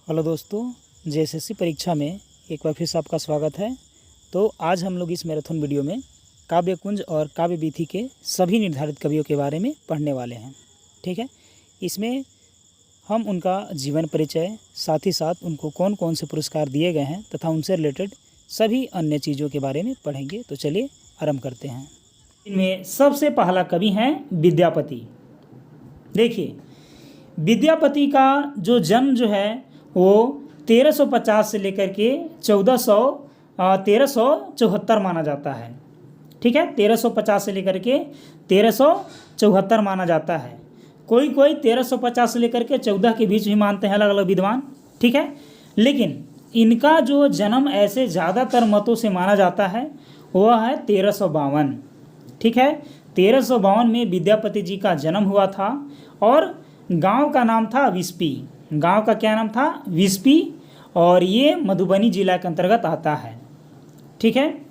Hello दोस्तों, JSSC परीक्षा में एक बार फिर से आपका स्वागत है। तो आज हम लोग इस मैराथन वीडियो में काव्यकुंज और काव्य वीथी के सभी निर्धारित कवियों के बारे में पढ़ने वाले हैं। ठीक है, इसमें हम उनका जीवन परिचय, साथ ही साथ उनको कौन कौन से पुरस्कार दिए गए हैं तथा उनसे रिलेटेड सभी अन्य चीज़ों के बारे में पढ़ेंगे। तो चलिए आरंभ करते हैं। इनमें सबसे पहला कवि हैं विद्यापति। देखिए, विद्यापति का जो जन्म जो है वो 1350 से लेकर के 1374 माना जाता है। ठीक है, 1350 से लेकर के 1374 माना जाता है। कोई 1350 से लेकर के 14 के बीच भी मानते हैं, अलग अलग विद्वान। ठीक है, लेकिन इनका जो जन्म ऐसे ज़्यादातर मतों से माना जाता है वह है 1352। ठीक है, 1352 में विद्यापति जी का जन्म हुआ था और गांव का नाम था विस्पी। गांव का क्या नाम था? विस्पी, और ये मधुबनी जिला के अंतर्गत आता है। ठीक है,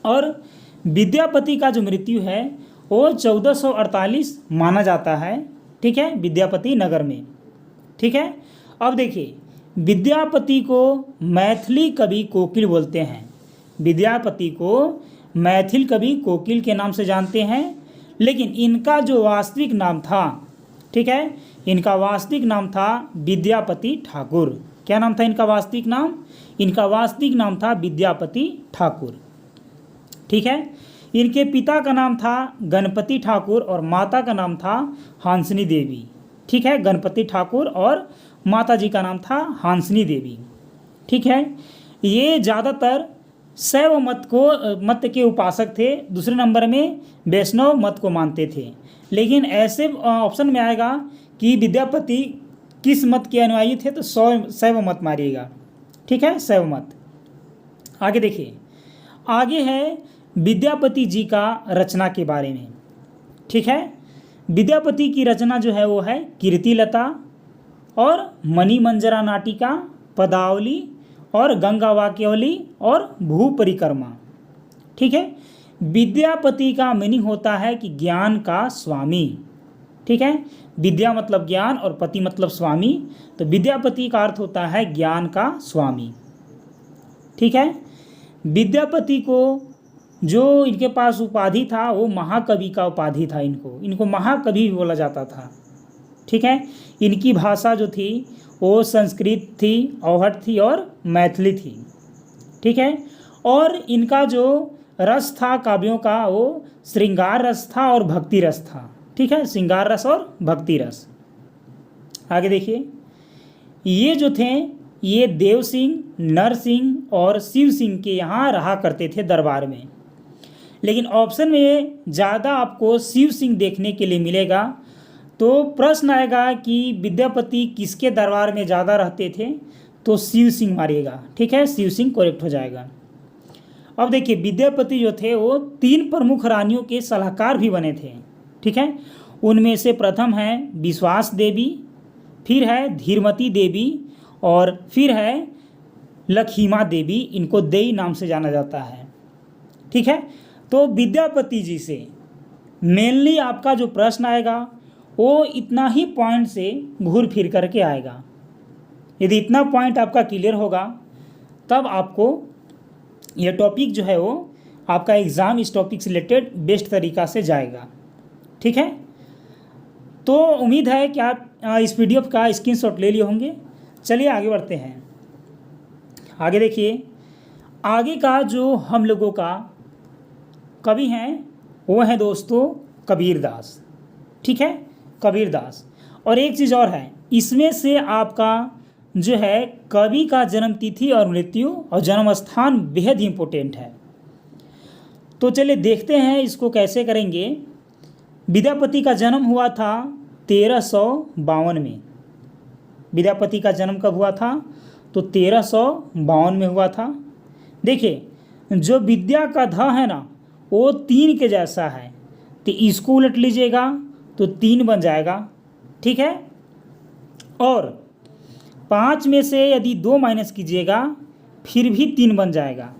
और विद्यापति का जो मृत्यु है वो 1448 माना जाता है। ठीक है, विद्यापति नगर में। ठीक है, अब देखिए, विद्यापति को मैथिली कवि कोकिल बोलते हैं। विद्यापति को मैथिल कवि कोकिल के नाम से जानते हैं, लेकिन इनका जो वास्तविक नाम था, ठीक है, इनका वास्तविक नाम था विद्यापति ठाकुर। क्या नाम था इनका वास्तविक नाम? इनका वास्तविक नाम था विद्यापति ठाकुर। ठीक है, इनके पिता का नाम था गणपति ठाकुर और माता का नाम था हांसनी देवी। ठीक है, गणपति ठाकुर और माता जी का नाम था हांसनी देवी। ठीक है, ये ज़्यादातर शैव मत के उपासक थे। दूसरे नंबर में वैष्णव मत को मानते थे। लेकिन ऐसे ऑप्शन में आएगा कि विद्यापति किस मत के अनुयायी थे, तो शैव मत मारिएगा। ठीक है, शैव मत। आगे देखिए, आगे है विद्यापति जी का रचना के बारे में। ठीक है, विद्यापति की रचना जो है वो है कीर्तिलता और मणिमंजरा नाटिका, पदावली और गंगा वाक्यावली और भू परिक्रमा। ठीक है, विद्यापति का मीनिंग होता है कि ज्ञान का स्वामी। ठीक है, विद्या मतलब ज्ञान और पति मतलब स्वामी, तो विद्यापति का अर्थ होता है ज्ञान का स्वामी। ठीक है, विद्यापति को जो इनके पास उपाधि था वो महाकवि का उपाधि था। इनको महाकवि भी बोला जाता था। ठीक है, इनकी भाषा जो थी वो संस्कृत थी, अवहट थी और मैथिली थी। ठीक है, और इनका जो रस था काव्यों का वो श्रृंगार रस था और भक्ति रस था। ठीक है, श्रृंगार रस और भक्ति रस। आगे देखिए, ये जो थे ये देव सिंह, नर सिंह और शिव सिंह के यहाँ रहा करते थे दरबार में। लेकिन ऑप्शन में ज़्यादा आपको शिव सिंह देखने के लिए मिलेगा। तो प्रश्न आएगा कि विद्यापति किसके दरबार में ज़्यादा रहते थे, तो शिव सिंह मारिएगा। ठीक है, शिव सिंह करेक्ट हो जाएगा। अब देखिए, विद्यापति जो थे वो 3 प्रमुख रानियों के सलाहकार भी बने थे। ठीक है, उनमें से प्रथम है विश्वास देवी, फिर है धीरमती देवी और फिर है लखीमा देवी। इनको देई नाम से जाना जाता है। ठीक है, तो विद्यापति जी से मेनली आपका जो प्रश्न आएगा वो इतना ही पॉइंट से घूर फिर करके आएगा। यदि इतना पॉइंट आपका क्लियर होगा तब आपको यह टॉपिक जो है वो आपका एग्ज़ाम इस टॉपिक से रिलेटेड बेस्ट तरीक़ा से जाएगा। ठीक है, तो उम्मीद है कि आप इस पीडीएफ का स्क्रीनशॉट ले लिए होंगे। चलिए आगे बढ़ते हैं। आगे देखिए, आगे का जो हम लोगों का कवि हैं वो है दोस्तों कबीरदास। ठीक है, कबीरदास। और एक चीज़ और है, इसमें से आपका जो है कवि का जन्म तिथि और मृत्यु और जन्म स्थान बेहद ही इम्पोर्टेंट है। तो चलिए देखते हैं इसको कैसे करेंगे। विद्यापति का जन्म हुआ था 1352 में। विद्यापति का जन्म कब हुआ था? तो 1352 में हुआ था। देखिए, जो विद्या का ध है ना वो 3 के जैसा है, तो इसको उलट लीजिएगा तो 3 बन जाएगा। ठीक है, और 5 में से यदि 2 माइनस कीजिएगा फिर भी 3 बन जाएगा।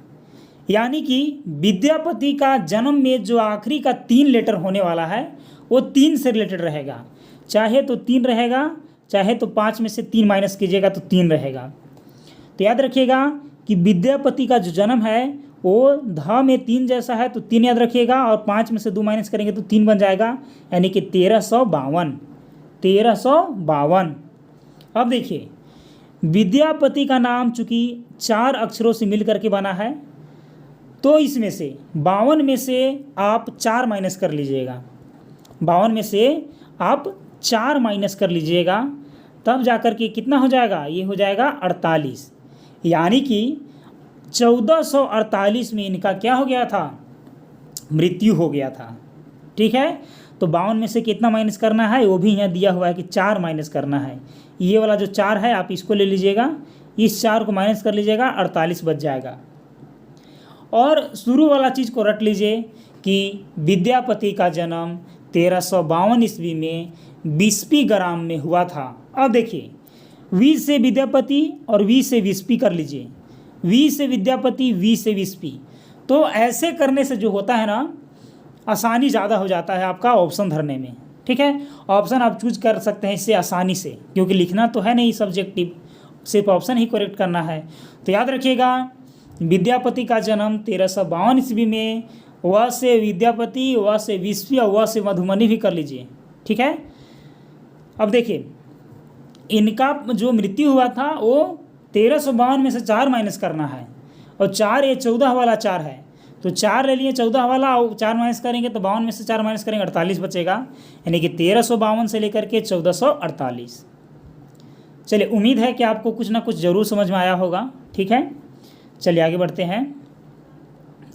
यानी कि विद्यापति का जन्म में जो आखिरी का 3 लेटर होने वाला है वो 3 से रिलेटेड रहेगा। चाहे तो 3 रहेगा, चाहे तो 5 में से 3 माइनस कीजिएगा तो 3 रहेगा। तो याद रखिएगा कि विद्यापति का जो जन्म है वो ध में 3 जैसा है, तो 3 याद रखिएगा, और 5 में से 2 माइनस करेंगे तो 3 बन जाएगा, यानी कि 1352। अब देखिए, विद्यापति का नाम चूंकि 4 अक्षरों से मिल करके बना है, तो इसमें से 52 में से आप 4 माइनस कर लीजिएगा। 52 में से आप 4 माइनस कर लीजिएगा, तब जाकर के कितना हो जाएगा, ये हो जाएगा 48। यानी कि 1448 में इनका क्या हो गया था, मृत्यु हो गया था। ठीक है, तो 52 में से कितना माइनस करना है वो भी यहाँ दिया हुआ है कि 4 माइनस करना है। ये वाला जो 4 है आप इसको ले लीजिएगा, इस 4 को माइनस कर लीजिएगा, 48 बच जाएगा। और शुरू वाला चीज़ को रट लीजिए कि विद्यापति का जन्म 1352 ईस्वी में विस्पी ग्राम में हुआ था। अब देखिए, वी से विद्यापति और वी से विस्पी कर लीजिए, वी से विद्यापति, वी से विस्पी। तो ऐसे करने से जो होता है ना, आसानी ज़्यादा हो जाता है आपका ऑप्शन धरने में। ठीक है, ऑप्शन आप चूज कर सकते हैं इससे आसानी से, क्योंकि लिखना तो है नहीं सब्जेक्टिव, सिर्फ ऑप्शन ही करेक्ट करना है। तो याद रखिएगा, विद्यापति का जन्म 1352 ईस्वी में, व से विद्यापति, व से विस्पी और व से मधुमनी भी कर लीजिए। ठीक है, अब देखिए, इनका जो मृत्यु हुआ था वो 1352 में से 4 माइनस करना है, और 4 ये 14 वाला 4 है, तो 4 ले लिए 14 वाला, और 4 माइनस करेंगे तो 52 में से 4 माइनस करेंगे 48 बचेगा, यानी कि 1352 से लेकर के 1448। चलिए, उम्मीद है कि आपको कुछ ना कुछ ज़रूर समझ में आया होगा। ठीक है, चलिए आगे बढ़ते हैं।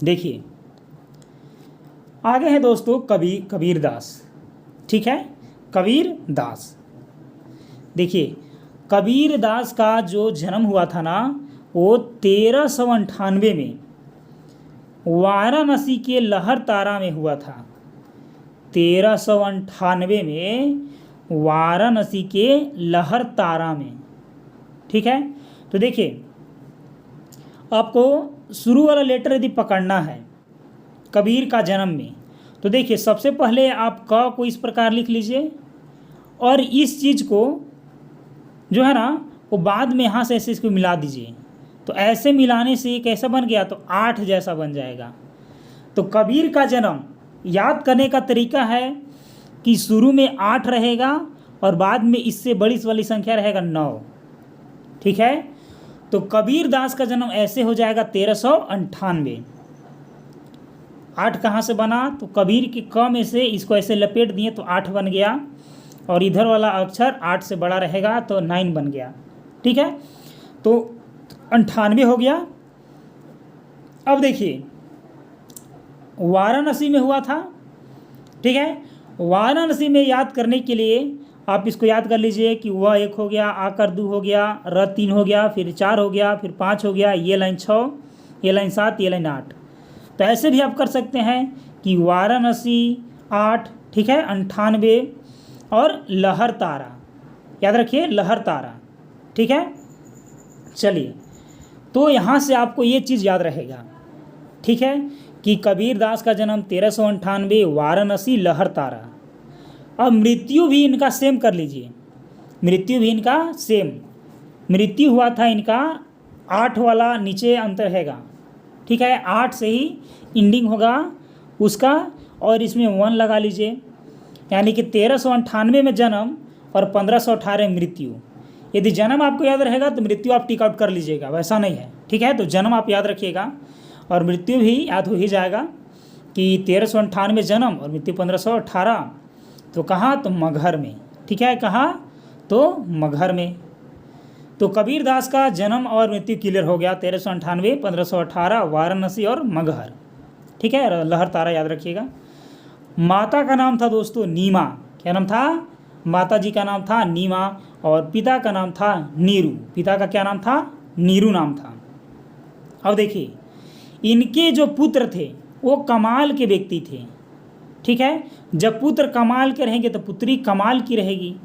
देखिए, आगे है दोस्तों कबीरदास। ठीक है, कबीरदास। देखिए, कबीरदास का जो जन्म हुआ था ना, वो 1398 में वाराणसी के लहरतारा में हुआ था। 1398 में वाराणसी के लहरतारा में। ठीक है, तो देखिए, आपको शुरू वाला लेटर यदि पकड़ना है कबीर का जन्म में, तो देखिए, सबसे पहले आप क को इस प्रकार लिख लीजिए, और इस चीज़ को जो है ना वो बाद में यहाँ से ऐसे इसको मिला दीजिए। तो ऐसे मिलाने से ये कैसा बन गया, तो 8 जैसा बन जाएगा। तो कबीर का जन्म याद करने का तरीका है कि शुरू में 8 रहेगा और बाद में इससे बड़ी वाली संख्या रहेगा 9। ठीक है, तो कबीरदास का जन्म ऐसे हो जाएगा 1398। 8 कहाँ से बना, तो कबीर के क में से इसको ऐसे लपेट दिए तो 8 बन गया, और इधर वाला अक्षर 8 से बड़ा रहेगा तो 9 बन गया। ठीक है, तो 98 हो गया। अब देखिए, वाराणसी में हुआ था। ठीक है, वाराणसी में याद करने के लिए आप इसको याद कर लीजिए कि वह 1 हो गया, आकर 2 हो गया, र 3 हो गया, फिर 4 हो गया, फिर 5 हो गया, ये लाइन 6, ये लाइन 7, ये लाइन 8। तो ऐसे भी आप कर सकते हैं कि वाराणसी 8, ठीक है, 98 और लहरतारा, याद रखिए लहरतारा। ठीक है, चलिए, तो यहाँ से आपको ये चीज़ याद रहेगा। ठीक है, कि कबीरदास का जन्म 1398 वाराणसी लहरतारा। अब मृत्यु भी इनका सेम कर लीजिए, मृत्यु भी इनका सेम। मृत्यु हुआ था इनका 8 वाला नीचे अंतर रहेगा। ठीक है, 8 से ही एंडिंग होगा उसका, और इसमें 1 लगा लीजिए, यानी कि 1398 में जन्म और 1518 मृत्यु। यदि जन्म आपको याद रहेगा तो मृत्यु आप टिक आउट कर लीजिएगा, वैसा नहीं है। ठीक है, तो जन्म आप याद रखिएगा और मृत्यु भी याद हो ही जाएगा कि 1398 जन्म और मृत्यु 1518। तो कहाँ, तो मगहर में। ठीक है, कहाँ, तो मगहर में। तो कबीरदास का जन्म और मृत्यु क्लियर हो गया, 1398, 1518, वाराणसी और मगहर। ठीक है, लहरतारा याद रखिएगा। माता का नाम था दोस्तों नीमा। क्या नाम था, माता जी का नाम था नीमा, और पिता का नाम था नीरू। पिता का क्या नाम था, नीरू नाम था। अब देखिए, इनके जो पुत्र थे वो कमाल के व्यक्ति थे। ठीक है, जब पुत्र कमाल के रहेंगे तो पुत्री कमाल की रहेगी,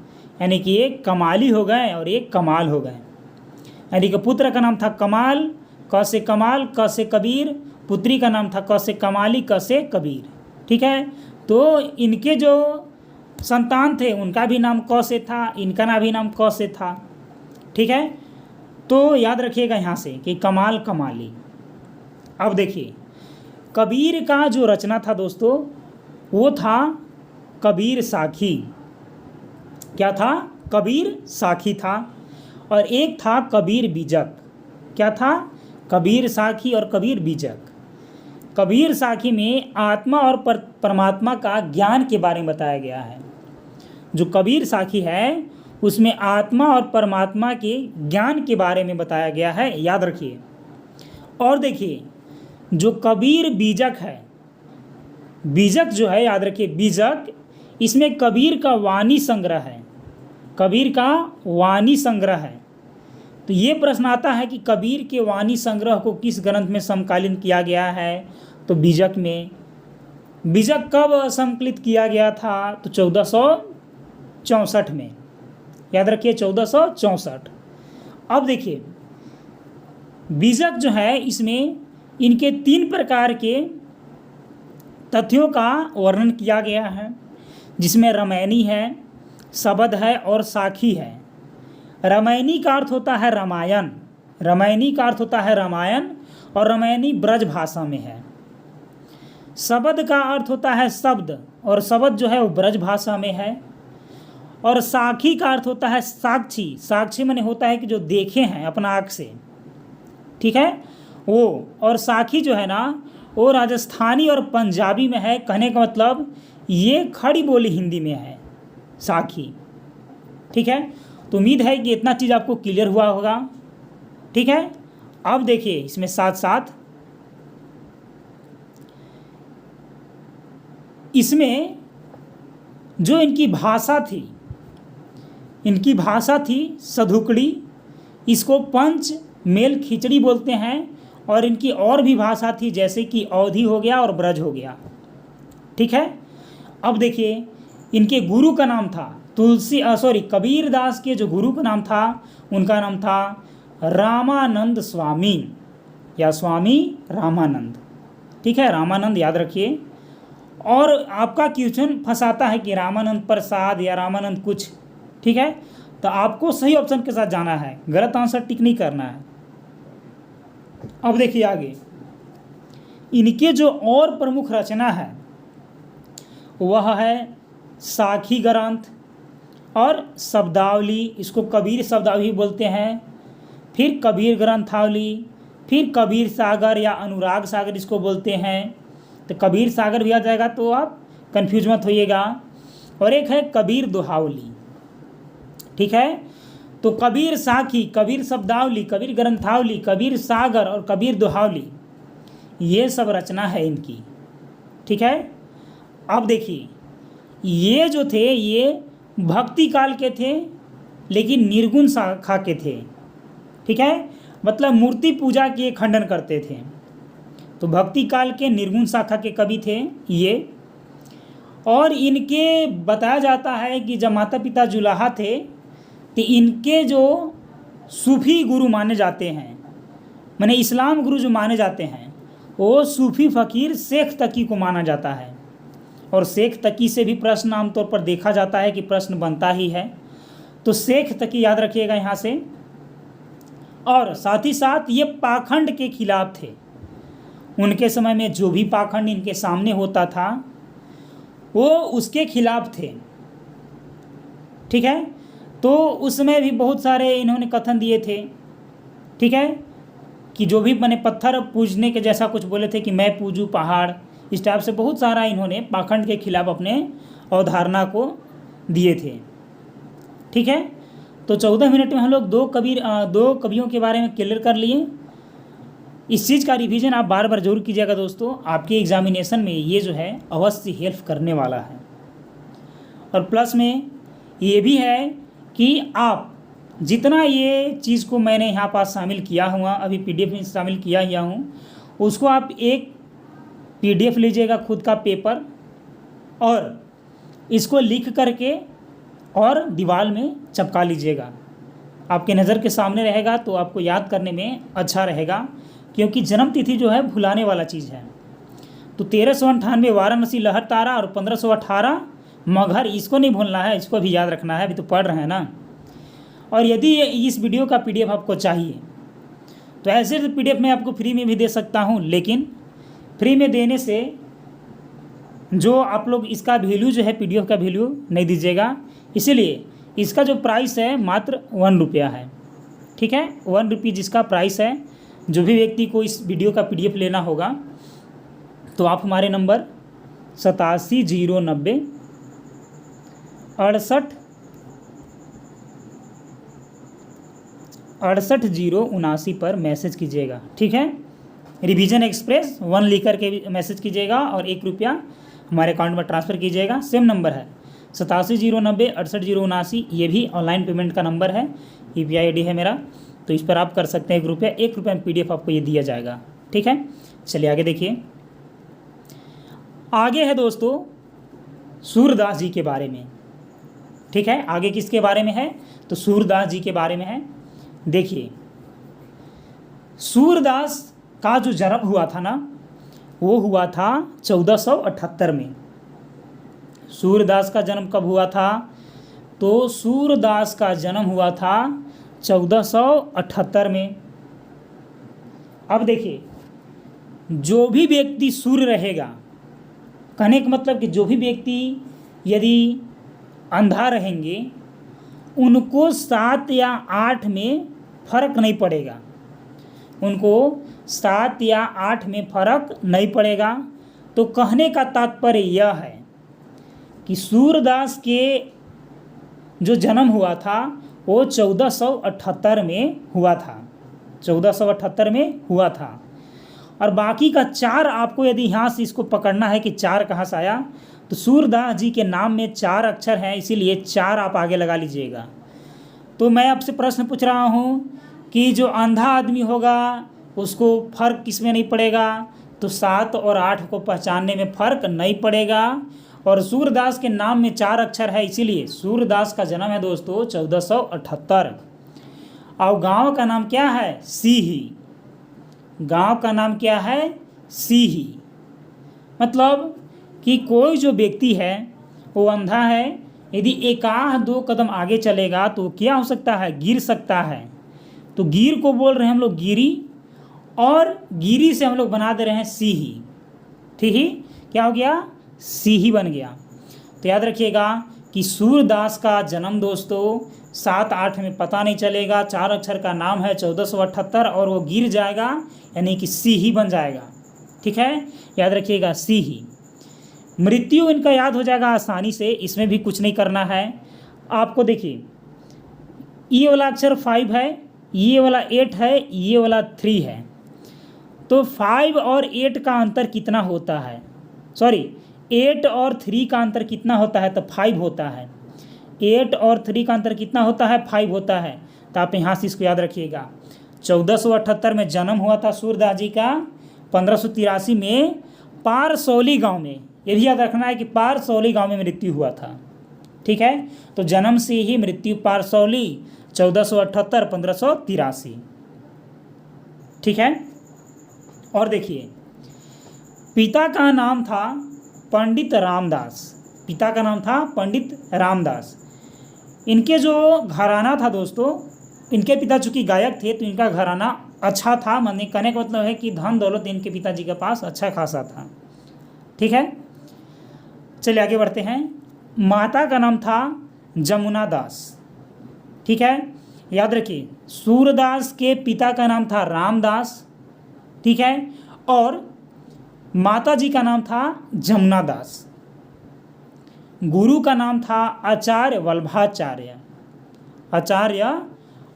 यानी कि एक कमाली हो गए और एक कमाल हो गए। यानी कि पुत्र का नाम था कमाल, क से कमाल, क से कबीर। पुत्री का नाम था क से कमाली, क से कबीर। ठीक है, तो इनके जो संतान थे उनका भी नाम क से था, इनका नाम भी नाम क से था। ठीक है, तो याद रखिएगा यहाँ से कि कमाल कमाली। अब देखिए कबीर का जो रचना था दोस्तों वो था कबीर साखी। क्या था? कबीर साखी था। और एक था कबीर बीजक। क्या था? कबीर साखी और कबीर बीजक। कबीर साखी में आत्मा और परमात्मा का ज्ञान के बारे में बताया गया है। जो कबीर साखी है उसमें आत्मा और परमात्मा के ज्ञान के बारे में बताया गया है, याद रखिए। और देखिए जो कबीर बीजक है, बीजक जो है याद रखिए बीजक, इसमें कबीर का वाणी संग्रह है। कबीर का वाणी संग्रह है। तो ये प्रश्न आता है कि कबीर के वाणी संग्रह को किस ग्रंथ में समकालीन किया गया है? तो बीजक में। बीजक कब संकलित किया गया था? तो 1464 में। याद रखिए 1464। अब देखिए बीजक जो है इसमें इनके 3 प्रकार के तथ्यों का वर्णन किया गया है, जिसमें रामायणी है, शबद है और साखी है। रामायणी का अर्थ होता है रामायण। रामायणी का अर्थ होता है रामायण और रामायणी ब्रज भाषा में है। शबद का अर्थ होता है शब्द और शब्द जो है वो ब्रज भाषा में है। और साखी का अर्थ होता है साक्षी। साक्षी माने होता है कि जो देखे हैं अपना आँख से। ठीक है वो। और साखी जो है ना वो राजस्थानी और पंजाबी में है। कहने का मतलब ये खड़ी बोली हिंदी में है साखी। ठीक है, तो उम्मीद है कि इतना चीज़ आपको क्लियर हुआ होगा। ठीक है, अब देखिए इसमें साथ साथ इसमें जो इनकी भाषा थी, इनकी भाषा थी सधुकड़ी। इसको पंच मेल खिचड़ी बोलते हैं। और इनकी और भी भाषा थी जैसे कि अवधी हो गया और ब्रज हो गया। ठीक है, अब देखिए इनके गुरु का नाम था कबीर दास के जो गुरु का नाम था उनका नाम था रामानंद स्वामी या स्वामी रामानंद। ठीक है, रामानंद याद रखिए। और आपका क्वेश्चन फंसाता है कि रामानंद प्रसाद या रामानंद कुछ। ठीक है, तो आपको सही ऑप्शन के साथ जाना है, गलत आंसर टिक नहीं करना है। अब देखिए आगे इनके जो और प्रमुख रचना है वह है साखी ग्रंथ और शब्दावली। इसको कबीर शब्दावली बोलते हैं। फिर कबीर ग्रंथावली, फिर कबीर सागर या अनुराग सागर इसको बोलते हैं। तो कबीर सागर भी आ जाएगा तो आप कंफ्यूज मत होइएगा। और एक है कबीर दोहावली। ठीक है, तो कबीर साखी, कबीर शब्दावली, कबीर ग्रंथावली, कबीर सागर और कबीर दोहावली ये सब रचना है इनकी। ठीक है, अब देखिए ये जो थे ये भक्ति काल के थे लेकिन निर्गुण शाखा के थे। ठीक है, मतलब मूर्ति पूजा के खंडन करते थे। तो भक्ति काल के निर्गुण शाखा के कवि थे ये। और इनके बताया जाता है कि जब माता पिता जुलाहा थे तो इनके जो सूफी गुरु माने जाते हैं, माने इस्लाम गुरु जो माने जाते हैं, वो सूफी फ़कीर शेख तकी को माना जाता है। और शेख तकी से भी प्रश्न आमतौर पर देखा जाता है कि प्रश्न बनता ही है। तो शेख तकी याद रखिएगा यहाँ से। और साथ ही साथ ये पाखंड के खिलाफ थे। उनके समय में जो भी पाखंड इनके सामने होता था वो उसके खिलाफ थे। ठीक है, तो उसमें भी बहुत सारे इन्होंने कथन दिए थे। ठीक है, कि जो भी मैंने पत्थर पूजने के जैसा कुछ बोले थे कि मैं पूजूं पहाड़, इस टाइप से बहुत सारा इन्होंने पाखंड के खिलाफ अपने अवधारणा को दिए थे। ठीक है, तो 14 मिनट में हम लोग दो कवियों के बारे में क्लियर कर लिए। इस चीज़ का रिवीजन आप बार बार जरूर कीजिएगा दोस्तों, आपके एग्जामिनेशन में ये जो है अवश्य हेल्प करने वाला है। और प्लस में ये भी है कि आप जितना ये चीज़ को मैंने यहाँ पास शामिल किया हुआ, अभी PDF में शामिल किया ही हूँ, उसको आप एक PDF लीजिएगा खुद का पेपर और इसको लिख करके और दीवार में चिपका लीजिएगा। आपके नज़र के सामने रहेगा तो आपको याद करने में अच्छा रहेगा, क्योंकि जन्म तिथि जो है भुलाने वाला चीज़ है। तो 1398 वाराणसी लहर तारा और 1518 मगर इसको नहीं भूलना है, इसको भी याद रखना है, अभी तो पढ़ रहे हैं ना। और यदि इस वीडियो का PDF आपको चाहिए तो ऐसे तो PDF मैं आपको फ्री में भी दे सकता हूँ, लेकिन फ्री में देने से जो आप लोग इसका वैल्यू जो है PDF का वैल्यू नहीं दीजिएगा, इसीलिए इसका जो प्राइस है मात्र 1 रुपया है। ठीक है, 1 रुपये जिसका प्राइस है। जो भी व्यक्ति को इस वीडियो का PDF लेना होगा तो आप हमारे नंबर 8709 68 पर मैसेज कीजिएगा। ठीक है, रिवीजन एक्सप्रेस 1 लिख कर के मैसेज कीजिएगा और 1 रुपया हमारे अकाउंट में ट्रांसफ़र कीजिएगा। सेम नंबर है 8709 68 ये भी ऑनलाइन पेमेंट का नंबर है, UPI ID है मेरा, तो इस पर आप कर सकते हैं 1 रुपया। 1 रुपये में PDF आपको ये दिया जाएगा। ठीक है, चलिए आगे देखिए। आगे है दोस्तों सूरदास जी के बारे में। ठीक है, आगे किसके बारे में है तो सूरदास जी के बारे में है। देखिए, सूरदास का जो जन्म हुआ था ना, वो हुआ था 1478 में। सूरदास का जन्म कब हुआ था तो सूरदास का जन्म हुआ था 1478 में। अब देखिए, जो भी व्यक्ति सूर्य रहेगा, कहने का मतलब कि जो भी व्यक्ति यदि अंधा रहेंगे उनको 7 या 8 में फर्क नहीं पड़ेगा, उनको 7 या 8 में फर्क नहीं पड़ेगा। तो कहने का तात्पर्य यह है कि सूरदास के जो जन्म हुआ था वो 1478 में हुआ था, 1478 में हुआ था। और बाकी का 4 आपको यदि यहाँ से इसको पकड़ना है कि 4 कहाँ से आया, तो सूरदास जी के नाम में 4 अक्षर हैं, इसीलिए 4 आप आगे लगा लीजिएगा। तो मैं आपसे प्रश्न पूछ रहा हूँ कि जो अंधा आदमी होगा उसको फर्क किस में नहीं पड़ेगा, तो 7 और 8 को पहचानने में फर्क नहीं पड़ेगा। और सूरदास के नाम में 4 अक्षर है, इसीलिए सूरदास का जन्म है दोस्तों 1478। और गांव का नाम क्या है सीही, गांव का नाम क्या है सीही। मतलब कि कोई जो व्यक्ति है वो अंधा है, यदि 1-2 कदम आगे चलेगा तो क्या हो सकता है, गिर सकता है। तो गिर को बोल रहे हैं हम लोग गिरी, और गिरी से हम लोग बना दे रहे हैं सीही। ठीक ही, क्या हो गया सीही बन गया। तो याद रखिएगा कि सूरदास का जन्म दोस्तों 7-8 में पता नहीं चलेगा, 4 अक्षर का नाम है 1478 और वो गिर जाएगा यानी कि सीही बन जाएगा। ठीक है, याद रखिएगा सीही। मृत्यु इनका याद हो जाएगा आसानी से, इसमें भी कुछ नहीं करना है आपको। देखिए, ये वाला अक्षर 5 है, ये वाला 8 है, ये वाला 3 है। तो 5 और 8 का अंतर कितना होता है, सॉरी 8 और 3 का अंतर कितना होता है, तो 5 होता है। 8 और 3 का अंतर कितना होता है, 5 होता है। तो आप यहाँ से इसको याद रखिएगा। 1478 में जन्म हुआ था सूरदास जी का, 1583 में पारसौली गांव में, ये भी याद रखना है कि पारसौली गांव में मृत्यु हुआ था। ठीक है, तो जन्म से ही मृत्यु पारसौली 1478 1583। ठीक है, और देखिए पिता का नाम था पंडित रामदास, पिता का नाम था पंडित रामदास। इनके जो घराना था दोस्तों, इनके पिता चूँकि गायक थे तो इनका घराना अच्छा था, माने कहने का मतलब है कि धन दौलत इनके पिताजी के पास अच्छा खासा था। ठीक है, चलिए आगे बढ़ते हैं। माता का नाम था जमुना दास। ठीक है, याद रखिए सूरदास के पिता का नाम था रामदास। ठीक है, और माता जी का नाम था जमुना दास। गुरु का नाम था आचार्य वल्लभाचार्य, आचार्य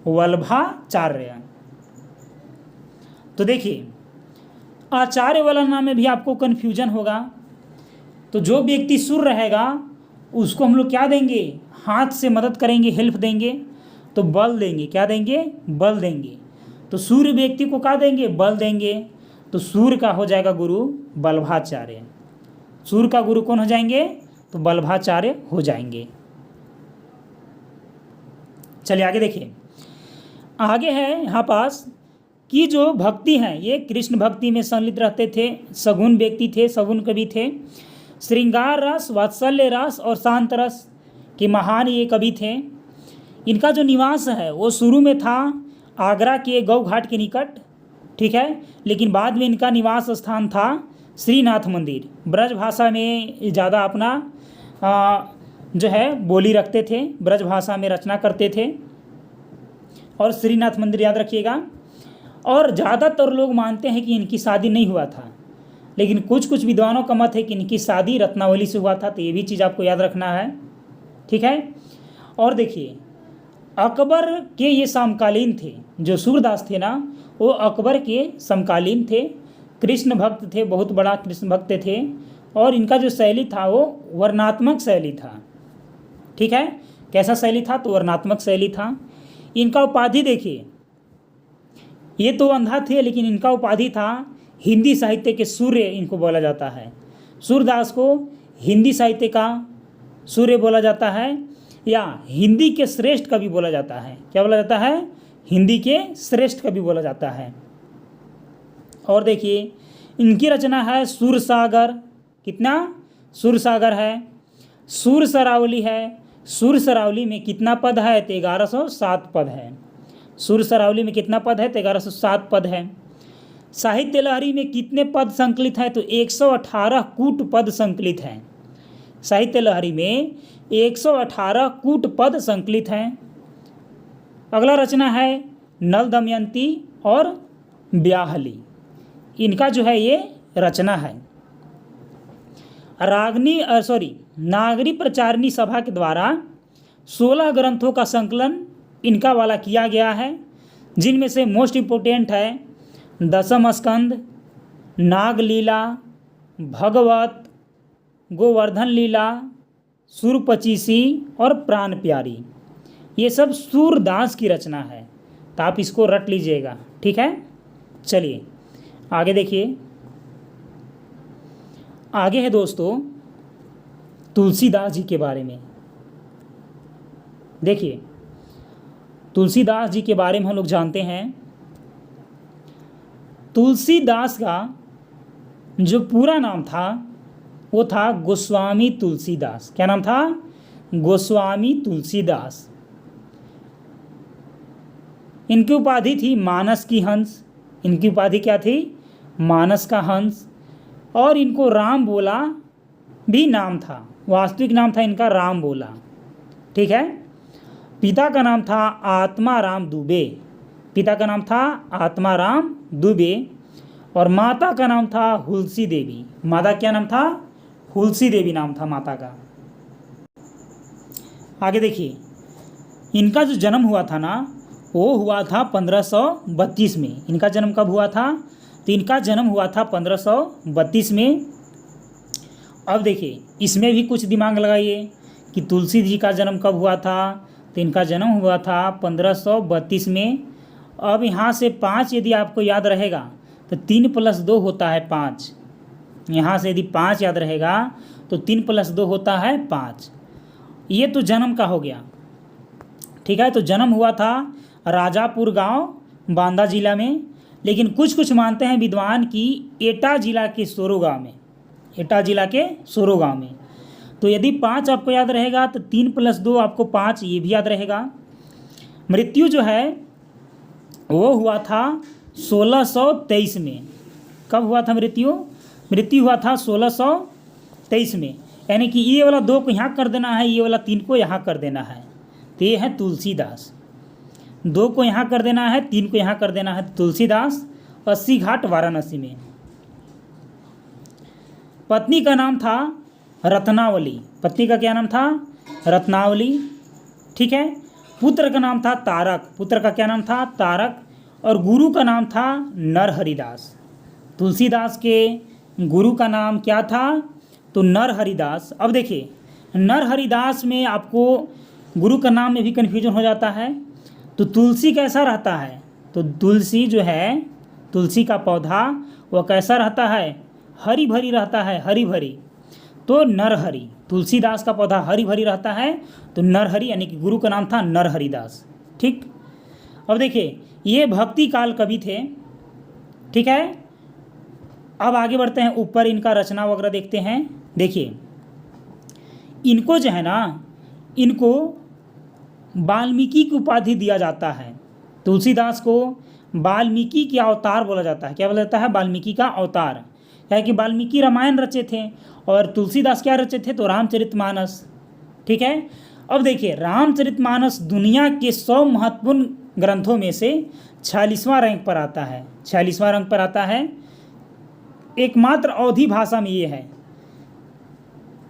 वल्लभाचार्य। तो देखिए आचार्य वाला नाम में भी आपको कन्फ्यूजन होगा, तो जो व्यक्ति सुर रहेगा उसको हम लोग क्या देंगे, हाथ से मदद करेंगे, हेल्प देंगे, तो बल देंगे। क्या देंगे, बल देंगे। तो सूर्य व्यक्ति को क्या देंगे, बल देंगे। तो सूर्य का हो जाएगा गुरु वल्लभाचार्य, सूर्य का गुरु कौन हो जाएंगे, तो वल्लभाचार्य हो जाएंगे। चलिए आगे देखिए, आगे है यहाँ पास कि जो भक्ति हैं ये कृष्ण भक्ति में संलिप्त रहते थे, सगुण व्यक्ति थे, सगुण कवि थे। श्रृंगार रस, वात्सल्य रस और शांत रस के महान ये कवि थे। इनका जो निवास है वो शुरू में था आगरा के गौ घाट के निकट, ठीक है, लेकिन बाद में इनका निवास स्थान था श्रीनाथ मंदिर। ब्रज भाषा में ज़्यादा अपना जो है बोली रखते थे, ब्रज भाषा में रचना करते थे। और श्रीनाथ मंदिर याद रखिएगा। और ज़्यादातर लोग मानते हैं कि इनकी शादी नहीं हुआ था, लेकिन कुछ कुछ विद्वानों का मत है कि इनकी शादी रत्नावली से हुआ था। तो ये भी चीज़ आपको याद रखना है, ठीक है। और देखिए अकबर के ये समकालीन थे, जो सूरदास थे ना वो अकबर के समकालीन थे, कृष्ण भक्त थे, बहुत बड़ा कृष्ण भक्त थे। और इनका जो शैली था वो वर्णात्मक शैली था, ठीक है। कैसा शैली था? तो वर्णात्मक शैली था। इनका उपाधि देखिए, ये तो अंधा थे लेकिन इनका उपाधि था हिंदी साहित्य के सूर्य, इनको बोला जाता है। सूरदास को हिंदी साहित्य का सूर्य बोला जाता है, या हिंदी के श्रेष्ठ कवि बोला जाता है। क्या बोला जाता है? हिंदी के श्रेष्ठ कवि बोला जाता है। और देखिए इनकी रचना है सूरसागर। कितना? सूरसागर है। सूर सरावली है। सूर सरावली में कितना पद है? तो 1107 पद है। सूर सरावली में कितना पद है? तो 1107 पद है। साहित्य लहरी में कितने पद संकलित हैं? तो 118 कूट पद संकलित हैं। साहित्य लहरी में 118 कूट पद संकलित हैं। अगला रचना है नल दमयंती और ब्याहली। इनका जो है ये रचना है। नागरी प्रचारिणी सभा के द्वारा 16 ग्रंथों का संकलन इनका वाला किया गया है, जिनमें से मोस्ट इम्पोर्टेंट है दशम स्कंद, नागलीला, भगवत, गोवर्धन लीला, सूरपचीसी और प्राण प्यारी। ये सब सूरदास की रचना है, तो आप इसको रट लीजिएगा, ठीक है। चलिए आगे देखिए। आगे है दोस्तों तुलसीदास जी के बारे में। देखिए तुलसीदास जी के बारे में हम लोग जानते हैं। तुलसीदास का जो पूरा नाम था वो था गोस्वामी तुलसीदास। क्या नाम था? गोस्वामी तुलसीदास। इनकी उपाधि थी मानस की हंस। इनकी उपाधि क्या थी? मानस का हंस। और इनको राम बोला भी नाम था। वास्तविक नाम था इनका राम बोला, ठीक है। पिता का नाम था आत्माराम दुबे। पिता का नाम था आत्माराम दुबे। और माता का नाम था हुलसी देवी। माता क्या नाम था? हुलसी देवी नाम था माता का। आगे देखिए इनका जो जन्म हुआ था ना वो हुआ था 1532 में। इनका जन्म कब हुआ था? तो इनका जन्म हुआ था 1532 में। अब देखिए इसमें भी कुछ दिमाग लगाइए कि तुलसी जी का जन्म कब हुआ था। तो इनका जन्म हुआ था 1532 में। अब यहाँ से 5 यदि आपको याद रहेगा तो 3 + 2 होता है 5। यहाँ से यदि 5 याद रहेगा तो 3 + 2 होता है 5। ये तो जन्म का हो गया, ठीक है। तो जन्म हुआ था राजापुर गांव, बांदा जिला में। लेकिन कुछ मानते हैं विद्वान कि एटा जिला के सोरो गांव में। एटा जिला के सोरो गांव में। तो यदि 5 आपको याद रहेगा तो 3 + 2 आपको 5, ये भी याद रहेगा। मृत्यु जो है वो हुआ था 1623 में। कब हुआ था मृत्यु? मृत्यु हुआ था 1623 में। यानी कि ये वाला 2 को यहाँ कर देना है, ये वाला 3 को यहाँ कर देना है। तो ये है तुलसीदास। 2 को यहाँ कर देना है, 3 को यहाँ कर देना है। तुलसीदास 80 घाट वाराणसी में। पत्नी का नाम था रत्नावली। पत्नी का क्या नाम था? रत्नावली, ठीक है। पुत्र का नाम था तारक। पुत्र का क्या नाम था? तारक। और गुरु का नाम था नरहरिदास। तुलसीदास के गुरु का नाम क्या था? तो नरहरिदास। अब देखिए नरहरिदास में आपको गुरु का नाम में भी कन्फ्यूजन हो जाता है। तो तुलसी कैसा रहता है? तो तुलसी जो है, तुलसी का पौधा वह कैसा रहता है? हरी भरी रहता है, हरी भरी। तो नरहरि, तुलसीदास का पौधा हरी भरी रहता है। तो नरहरि यानी कि गुरु का नाम था नरहरिदास, ठीक। अब देखिए ये भक्ति काल कवि थे, ठीक है। अब आगे बढ़ते हैं, ऊपर इनका रचना वगैरह देखते हैं। देखिए इनको जो है ना, इनको वाल्मीकि की उपाधि दिया जाता है। तुलसीदास को वाल्मीकि के अवतार बोला जाता है। क्या बोला जाता है? वाल्मीकि का अवतार। क्या है कि वाल्मीकि रामायण रचे थे और तुलसीदास क्या रचे थे? तो रामचरितमानस। ठीक है। अब देखिए रामचरितमानस दुनिया के 100 महत्वपूर्ण ग्रंथों में से 46वां रैंक पर आता है। 46वां रैंक पर आता है। एकमात्र अवधी भाषा में ये है,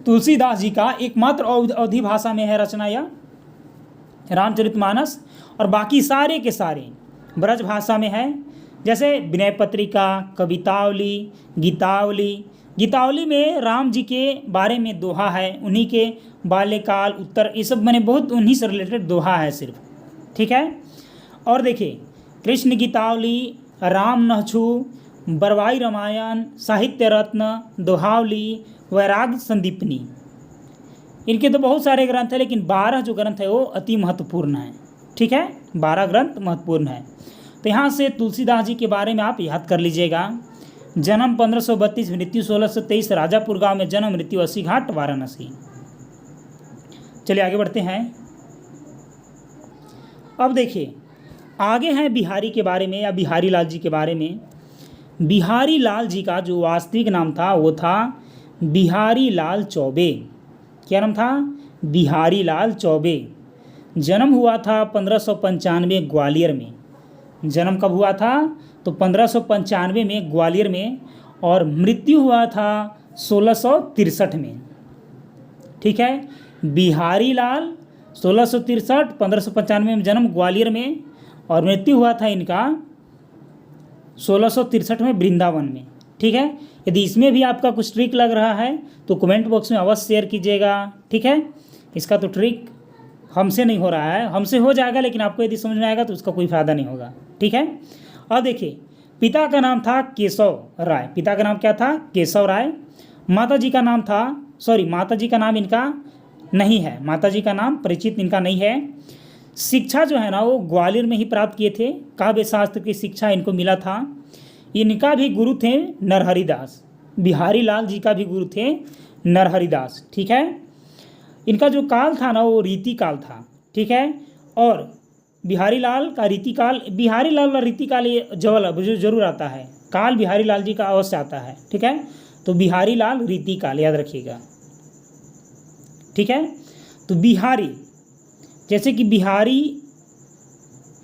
तुलसीदास जी का एकमात्र अवधी भाषा में है रचना यह रामचरितमानस, और बाकी सारे के सारे ब्रज भाषा में है। जैसे विनय पत्रिका, कवितावली, गीतावली। गीतावली में राम जी के बारे में दोहा है, उन्हीं के बाल्यकाल, उत्तर, ये सब मैंने बहुत उन्हीं से रिलेटेड दोहा है सिर्फ। ठीक है। और देखिए कृष्ण गीतावली, राम नहछु, बरवाई रामायण, साहित्य रत्न, दोहावली, वैराग्य संदीपनी, इनके तो बहुत सारे ग्रंथ हैं, लेकिन 12 जो ग्रंथ है वो अति महत्वपूर्ण है। ठीक है, 12 ग्रंथ महत्वपूर्ण है। तो यहाँ से तुलसीदास जी के बारे में आप याद कर लीजिएगा। जन्म 1532, मृत्यु 1623, राजापुर गांव में जन्म, मृत्यु 80 घाट वाराणसी। चलिए आगे बढ़ते हैं। अब देखिए आगे हैं बिहारी के बारे में, या बिहारी लाल जी के बारे में। बिहारी लाल जी का जो वास्तविक नाम था वो था बिहारी लाल चौबे। क्या नाम था? बिहारी लाल चौबे। जन्म हुआ था 1595 ग्वालियर में। जन्म कब हुआ था? तो 1595 में ग्वालियर में, और मृत्यु हुआ था 1663 में। ठीक है, बिहारी लाल 1663, 1595 में जन्म ग्वालियर में, और मृत्यु हुआ था इनका 1663 में वृंदावन में। ठीक है। यदि इसमें भी आपका कुछ ट्रिक लग रहा है तो कमेंट बॉक्स में अवश्य शेयर कीजिएगा। ठीक है, इसका तो ट्रिक हमसे नहीं हो रहा है, हमसे हो जाएगा, लेकिन आपको यदि समझ में आएगा तो उसका कोई फ़ायदा नहीं होगा। ठीक है। अब देखिए पिता का नाम था केशव राय। पिता का नाम क्या था? केशव राय। माता जी का नाम था, माता जी का नाम इनका नहीं है, माता जी का नाम परिचित इनका नहीं है। शिक्षा जो है ना वो ग्वालियर में ही प्राप्त किए थे। काव्य शास्त्र की शिक्षा इनको मिला था। इनका भी गुरु थे नरहरिदास। बिहारी लाल जी का भी गुरु थे नरहरिदास। ठीक है। इनका जो काल था ना वो रीति काल था। ठीक है। और बिहारी लाल का रीतिकाल, बिहारी लाल का रीतिकाल ये जरूर आता है, काल बिहारी लाल जी का अवश्य आता है। ठीक है, तो बिहारी लाल रीतिकाल याद रखिएगा। ठीक है, तो बिहारी, जैसे कि बिहारी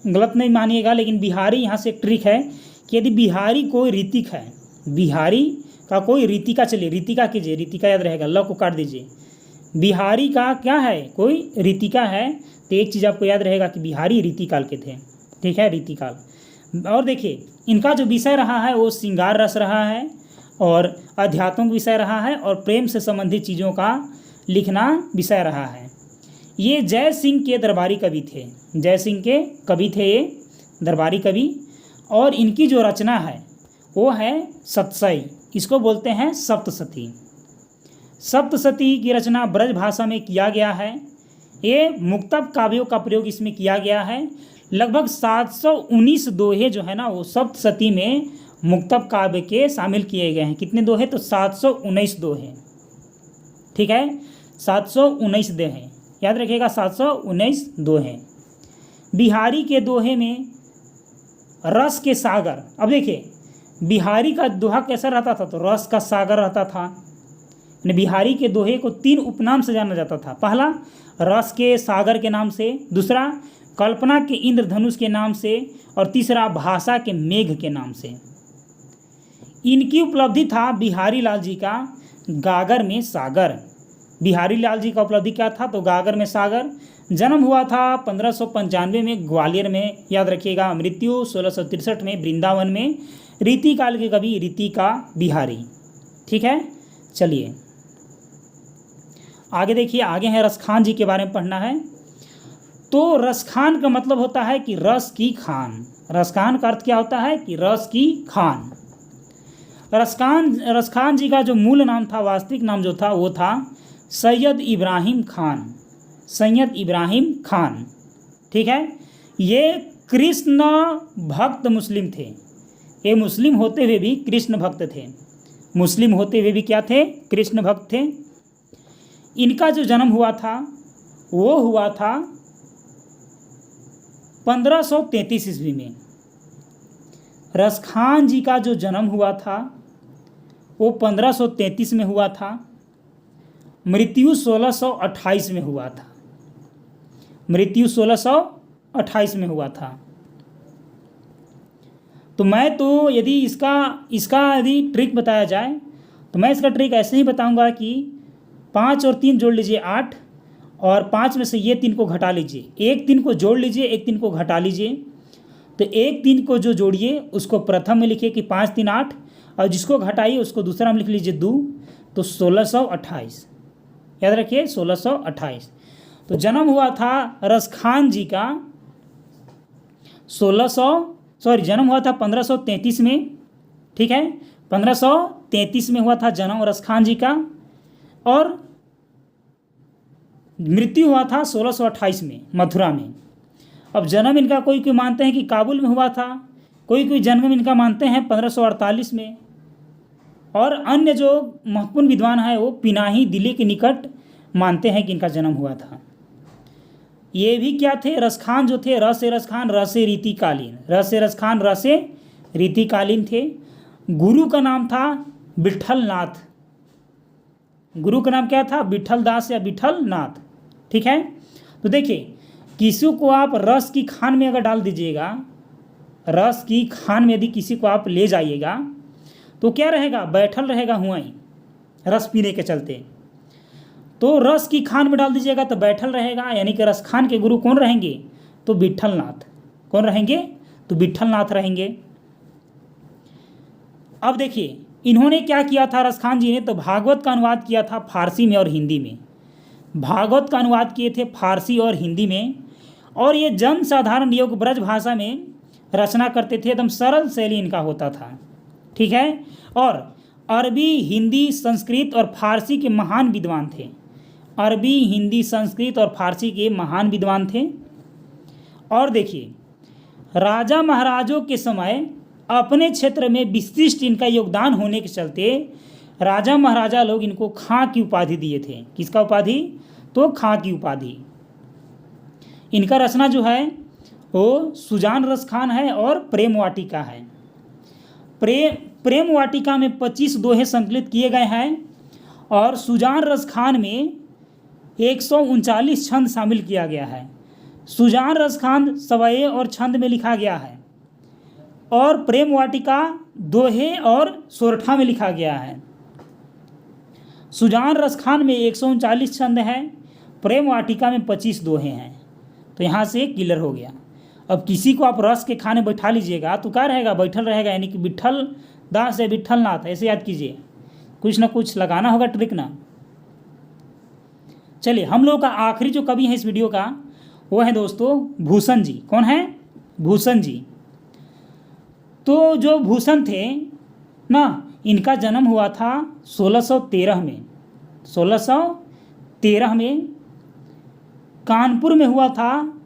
गलत नहीं मानिएगा, लेकिन बिहारी यहाँ से एक ट्रिक है कि यदि बिहारी कोई रीतिक है, बिहारी का कोई रीतिका, चलिए रीतिका कीजिए, रीतिका याद रहेगा, ल को काट दीजिए। बिहारी का क्या है? कोई रीतिका है, तो एक चीज़ आपको याद रहेगा कि बिहारी रीतिकाल के थे। ठीक है, रीतिकाल। और देखिए इनका जो विषय रहा है वो श्रृंगार रस रहा है, और अध्यात्म विषय रहा है, और प्रेम से संबंधित चीज़ों का लिखना विषय रहा है। ये जय सिंह के दरबारी कवि थे। जय सिंह के कवि थे ये, दरबारी कवि। और इनकी जो रचना है वो है सतसई, इसको बोलते हैं सप्तशती। सप्तशती की रचना ब्रज भाषा में किया गया है। ये मुक्तक काव्यों का प्रयोग इसमें किया गया है। लगभग 719 दोहे जो है ना वो सप्तशती में मुक्तक काव्य के शामिल किए गए हैं। कितने दोहे? तो 719 दोहे। ठीक है, 719 दोहे याद रखिएगा, 719 दोहे। बिहारी के दोहे में रस के सागर। अब देखिए बिहारी का दोहा कैसा रहता था? तो रस का सागर रहता था। बिहारी के दोहे को 3 उपनाम से जाना जाता था। पहला रस के सागर के नाम से, दूसरा कल्पना के इंद्रधनुष के नाम से, और तीसरा भाषा के मेघ के नाम से। इनकी उपलब्धि था बिहारी लाल जी का गागर में सागर। बिहारी लाल जी का उपलब्धि क्या था? तो गागर में सागर। जन्म हुआ था 1595 में ग्वालियर में, याद रखिएगा। मृत्यु 1663 में वृंदावन में। रीतिकाल के कवि रीतिका बिहारी। ठीक है, चलिए आगे देखिए। आगे है रसखान जी के बारे में पढ़ना है। तो रसखान का मतलब होता है कि रस की खान। रसखान का अर्थ क्या होता है? कि रस की खान। रसखान जी का जो मूल नाम था, वास्तविक नाम जो था वो था सैयद इब्राहिम खान। सैयद इब्राहिम खान। ठीक है, ये कृष्ण भक्त मुस्लिम थे। ये मुस्लिम होते हुए भी कृष्ण भक्त थे। मुस्लिम होते हुए भी क्या थे, कृष्ण भक्त थे। इनका जो जन्म हुआ था वो हुआ था 1533 ईस्वी में। रसखान जी का जो जन्म हुआ था वो 1533 में हुआ था। मृत्यु 1628 में हुआ था। मृत्यु 1628 में हुआ था। तो मैं तो यदि इसका यदि ट्रिक बताया जाए तो मैं इसका ट्रिक ऐसे ही बताऊंगा कि 5 और 3 जोड़ लीजिए 8, और 5 में से ये 3 को घटा लीजिए, एक 3 को जोड़ लीजिए, एक 3 को घटा लीजिए। तो एक 3 को जो जोड़िए उसको प्रथम में लिखिए कि 5 3 8, और जिसको घटाइए उसको दूसरा में लिख लीजिए 2, तो 1628। याद रखिए 1628। तो जन्म हुआ था रसखान जी का जन्म हुआ था 1533 में। ठीक है, 1533 में हुआ था जन्म रसखान जी का, और मृत्यु हुआ था 1628 में मथुरा में। अब जन्म इनका कोई कोई मानते हैं कि काबुल में हुआ था, कोई कोई जन्म इनका मानते हैं 1548 में, और अन्य जो महत्वपूर्ण विद्वान है वो पिनाही दिल्ली के निकट मानते हैं कि इनका जन्म हुआ था। ये भी क्या थे, रसखान जो थे, रस रसखान रसे रीतिकालीन, रसे रसखान रसे रीतिकालीन थे। गुरु का नाम था विठल नाथ। गुरु का नाम क्या था, विठल दास या विठल नाथ। ठीक है, तो देखिए किसी को आप रस की खान में अगर डाल दीजिएगा, रस की खान में यदि किसी को आप ले जाइएगा तो क्या रहेगा, बैठल रहेगा हुआ ही, रस पीने के चलते। तो रस की खान में डाल दीजिएगा तो बैठल रहेगा, यानी कि रस खान के गुरु कौन रहेंगे, तो विठल नाथ। कौन रहेंगे, तो विठल नाथ रहेंगे। अब देखिए इन्होंने क्या किया था रसखान जी ने, तो भागवत का अनुवाद किया था फारसी में और हिंदी में। भागवत का अनुवाद किए थे फारसी और हिंदी में, और ये जन साधारण योग ब्रज भाषा में रचना करते थे, एकदम सरल शैली इनका होता था। ठीक है, और अरबी हिंदी संस्कृत और फारसी के महान विद्वान थे। अरबी हिंदी संस्कृत और फारसी के महान विद्वान थे। और देखिए राजा महाराजों के समय अपने क्षेत्र में विशिष्ट इनका योगदान होने के चलते राजा महाराजा लोग इनको खां की उपाधि दिए थे। किसका उपाधि, तो खां की उपाधि। इनका रचना जो है वो सुजान रस खान है और प्रेम वाटिका है। प्रेम वाटिका में 25 दोहे संकलित किए गए हैं, और सुजान रस खान में 139 छंद शामिल किया गया है। सुजान रस खान सवये और छंद में लिखा गया है, और प्रेम वाटिका दोहे और सोरठा में लिखा गया है। सुजान रस खान में 139 छंद हैं, प्रेम वाटिका में 25 दोहे हैं। तो यहाँ से क्लियर हो गया। अब किसी को आप रस के खाने बैठा लीजिएगा तो क्या रहेगा, बैठल रहेगा, यानी कि विठल दास है विठल नाथ, ऐसे याद कीजिए। कुछ ना कुछ लगाना होगा ट्रिक ना। चलिए हम लोग का आखिरी जो कवि है इस वीडियो का वो है दोस्तों भूषण जी। कौन है, भूषण जी। तो जो भूषण थे ना, इनका जन्म हुआ था 1613 में। 1613 में कानपुर में हुआ था,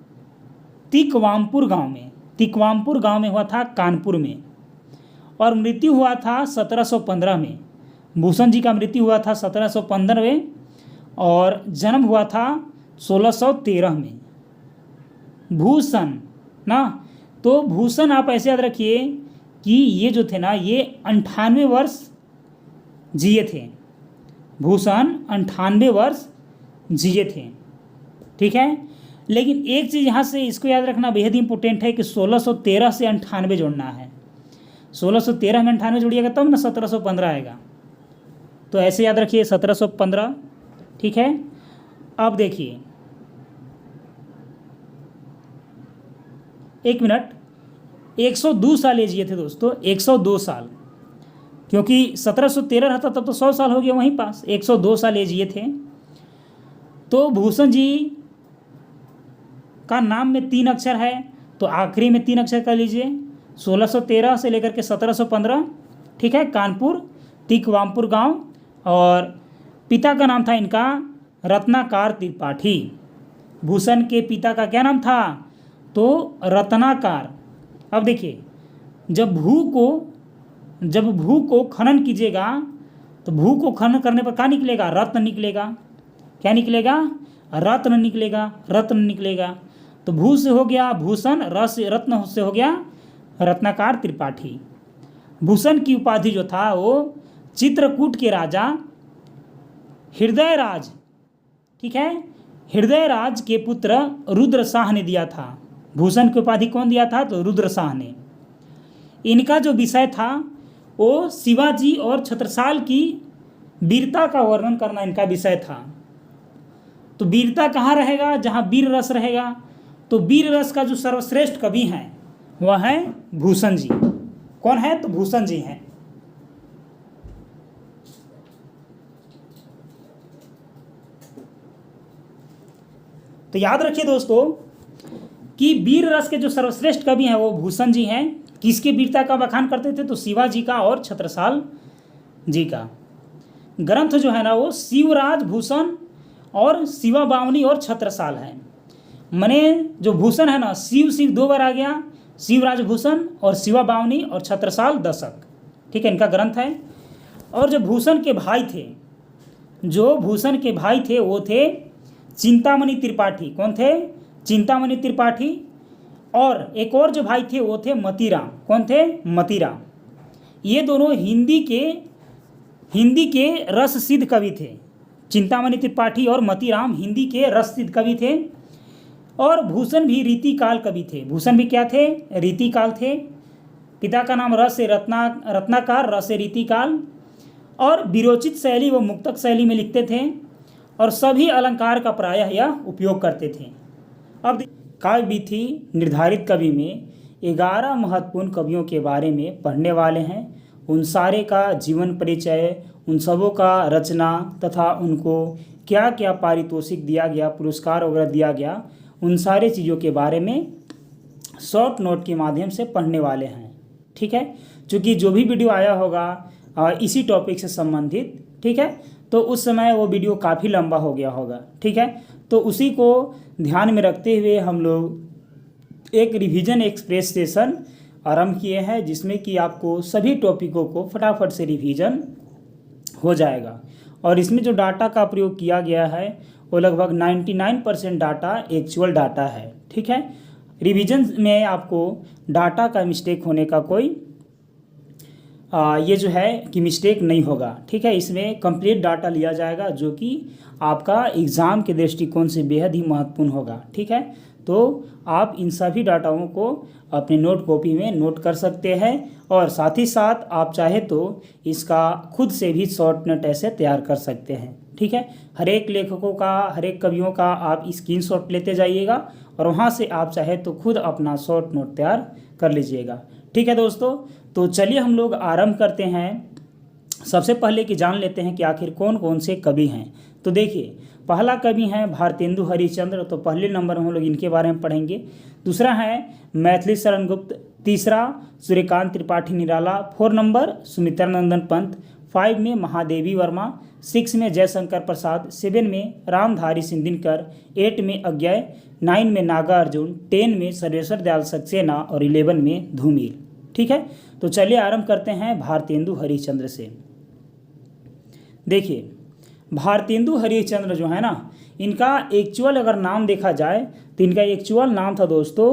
तिकवामपुर गांव में। तिकवामपुर गांव में हुआ था कानपुर में, और मृत्यु हुआ था 1715 में। भूषण जी का मृत्यु हुआ था 1715 में, और जन्म हुआ था 1613 में। भूषण ना, तो भूषण आप ऐसे याद रखिए कि ये जो थे ना, ये 98 वर्ष जिए थे। भूषण 98 वर्ष जिए थे। ठीक है, लेकिन एक चीज़ यहाँ से इसको याद रखना बेहद इंपॉर्टेंट है कि 1613 से 98 जोड़ना है। 1613 में 98 जोड़िएगा तब ना 1715 आएगा। तो ऐसे याद रखिए 1715। ठीक है, अब देखिए एक मिनट, 102 साल एज ये थे दोस्तों, 102 साल, क्योंकि 1713 रहता तब तो 100 साल हो गया वहीं पास। 102 साल एज ये थे। तो भूषण जी का नाम में 3 अक्षर है, तो आखिरी में 3 अक्षर कर लीजिए। 1613 से लेकर के 1715। ठीक है, कानपुर तिकवामपुर गांव, और पिता का नाम था इनका रत्नाकर त्रिपाठी। भूषण के पिता का क्या नाम था, तो रत्नाकर। अब देखिए जब भू को खनन कीजिएगा तो भू को खनन करने पर क्या निकलेगा? रत्न निकलेगा। क्या निकलेगा? रत्न निकलेगा, रत्न निकलेगा। तो भू से हो गया भूषण, रत्न से हो गया रत्नाकर त्रिपाठी। भूषण की उपाधि जो था वो चित्रकूट के राजा हृदयराज, ठीक है, हृदयराज के पुत्र रुद्र शाह ने दिया था। भूषण की उपाधि कौन दिया था? तो रुद्र शाह ने। इनका जो विषय था वो शिवाजी और छत्रसाल की वीरता का वर्णन करना इनका विषय था। तो वीरता कहाँ रहेगा? जहाँ वीर रस रहेगा। तो वीर रस का जो सर्वश्रेष्ठ कवि हैं वह है भूषण जी। कौन है? तो भूषण जी हैं। तो याद रखिए दोस्तों कि वीर रस के जो सर्वश्रेष्ठ कवि हैं वो भूषण जी हैं। किसके वीरता का बखान करते थे? तो शिवाजी का और छत्रसाल जी का। ग्रंथ जो है ना वो शिवराज भूषण और शिवा बावनी और छत्रसाल है। मने जो भूषण है ना, शिव शिव 2 बार आ गया, शिवराज भूषण और शिवा बावनी और छत्रसाल दशक, ठीक है, इनका ग्रंथ है। और जो भूषण के भाई थे, जो भूषण के भाई थे वो थे चिंतामणि त्रिपाठी। कौन थे? चिंतामणि त्रिपाठी। और एक और जो भाई थे वो थे मतीराम। कौन थे? मतीराम। ये दोनों हिंदी के रस सिद्ध कवि थे। चिंतामणि त्रिपाठी और मतीराम हिंदी के रस सिद्ध कवि थे। और भूषण भी रीतिकाल कवि थे। भूषण भी क्या थे? रीतिकाल थे। पिता का नाम रस से रत्नाकर, रस से रीतिकाल। और विरोचित शैली व मुक्तक शैली में लिखते थे और सभी अलंकार का प्रायः यह उपयोग करते थे। अब काव्य विधि निर्धारित कवि में 11 महत्वपूर्ण कवियों के बारे में पढ़ने वाले हैं। उन सारे का जीवन परिचय, उन सबों का रचना तथा उनको क्या क्या पारितोषिक दिया गया, पुरस्कार वगैरह दिया गया, उन सारे चीज़ों के बारे में शॉर्ट नोट के माध्यम से पढ़ने वाले हैं। ठीक है, चूँकि जो भी वीडियो आया होगा इसी टॉपिक से संबंधित, ठीक है, तो उस समय वो वीडियो काफ़ी लंबा हो गया होगा। ठीक है, तो उसी को ध्यान में रखते हुए हम लोग एक रिवीजन एक्सप्रेस सेशन आरंभ किए हैं, जिसमें कि आपको सभी टॉपिकों को फटाफट से रिवीजन हो जाएगा। और इसमें जो डाटा का प्रयोग किया गया है वो लगभग 99% डाटा एक्चुअल डाटा है। ठीक है, रिवीजन में आपको डाटा का मिस्टेक होने का कोई ये जो है कि मिस्टेक नहीं होगा। ठीक है, इसमें कंप्लीट डाटा लिया जाएगा जो कि आपका एग्ज़ाम के दृष्टिकोण से बेहद ही महत्वपूर्ण होगा। ठीक है, तो आप इन सभी डाटाओं को अपने नोट कॉपी में नोट कर सकते हैं और साथ ही साथ आप चाहे तो इसका खुद से भी शॉर्ट नोट ऐसे तैयार कर सकते हैं। ठीक है, हर एक लेखकों का, हर एक कवियों का आप स्क्रीनशॉट लेते जाइएगा और वहाँ से आप चाहे तो खुद अपना शॉर्ट नोट तैयार कर लीजिएगा। ठीक है दोस्तों, तो चलिए हम लोग आरंभ करते हैं। सबसे पहले कि जान लेते हैं कि आखिर कौन कौन से कवि हैं। तो देखिए, पहला कवि हैं भारतेंदु हरिश्चंद्र, तो पहले नंबर में हम लोग इनके बारे में पढ़ेंगे। दूसरा है मैथिली शरण गुप्त, तीसरा सूर्यकांत त्रिपाठी निराला, 4 नंबर सुमित्रानंदन पंत, 5 में महादेवी वर्मा, 6 में जयशंकर प्रसाद, 7 में रामधारी सिंधिनकर, 8 में अज्ञय, 9 में नागा अर्जुन, 10 में सर्वेश्वर दयाल सक्सेना और 11 में धूमिल। ठीक है, तो चलिए आरंभ करते हैं भारतेंदु हरिश्चंद्र से। देखिए, भारतेंदु हरिश्चंद्र जो है ना, इनका एक्चुअल अगर नाम देखा जाए तो इनका एक्चुअल नाम था दोस्तों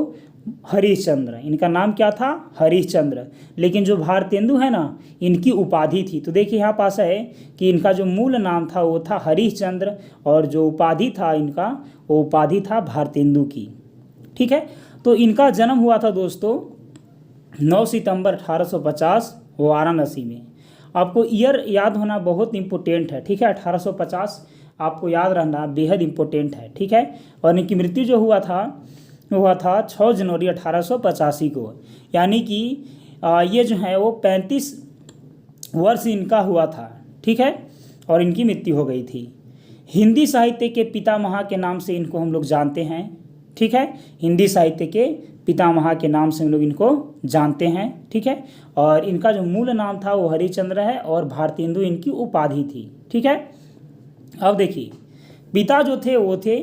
हरिश्चंद्र। इनका नाम क्या था? हरिश्चंद्र। लेकिन जो भारतेंदु है ना, इनकी उपाधि थी। तो देखिए यहाँ पास है कि इनका जो मूल नाम था वो था हरिश्चंद्र और जो उपाधि था इनका, वो उपाधि था भारतेंदु की। ठीक है, तो इनका जन्म हुआ था दोस्तों 9 सितंबर 1850 वाराणसी में। आपको ईयर याद होना बहुत इंपॉर्टेंट है। ठीक है, 1850 आपको याद रहना बेहद इंपॉर्टेंट है। ठीक है, और इनकी मृत्यु जो हुआ था 6 जनवरी 1885 को, यानी कि ये जो है वो 35 वर्ष इनका हुआ था। ठीक है, और इनकी मृत्यु हो गई थी। हिंदी साहित्य के पितामह के नाम से इनको हम लोग जानते हैं। ठीक है, हिंदी साहित्य के पितामह के नाम से हम लोग इनको जानते हैं। ठीक है, और इनका जो मूल नाम था वो हरिश्चंद्र है और भारतेंदु इनकी उपाधि थी। ठीक है, अब देखिए, पिता जो थे वो थे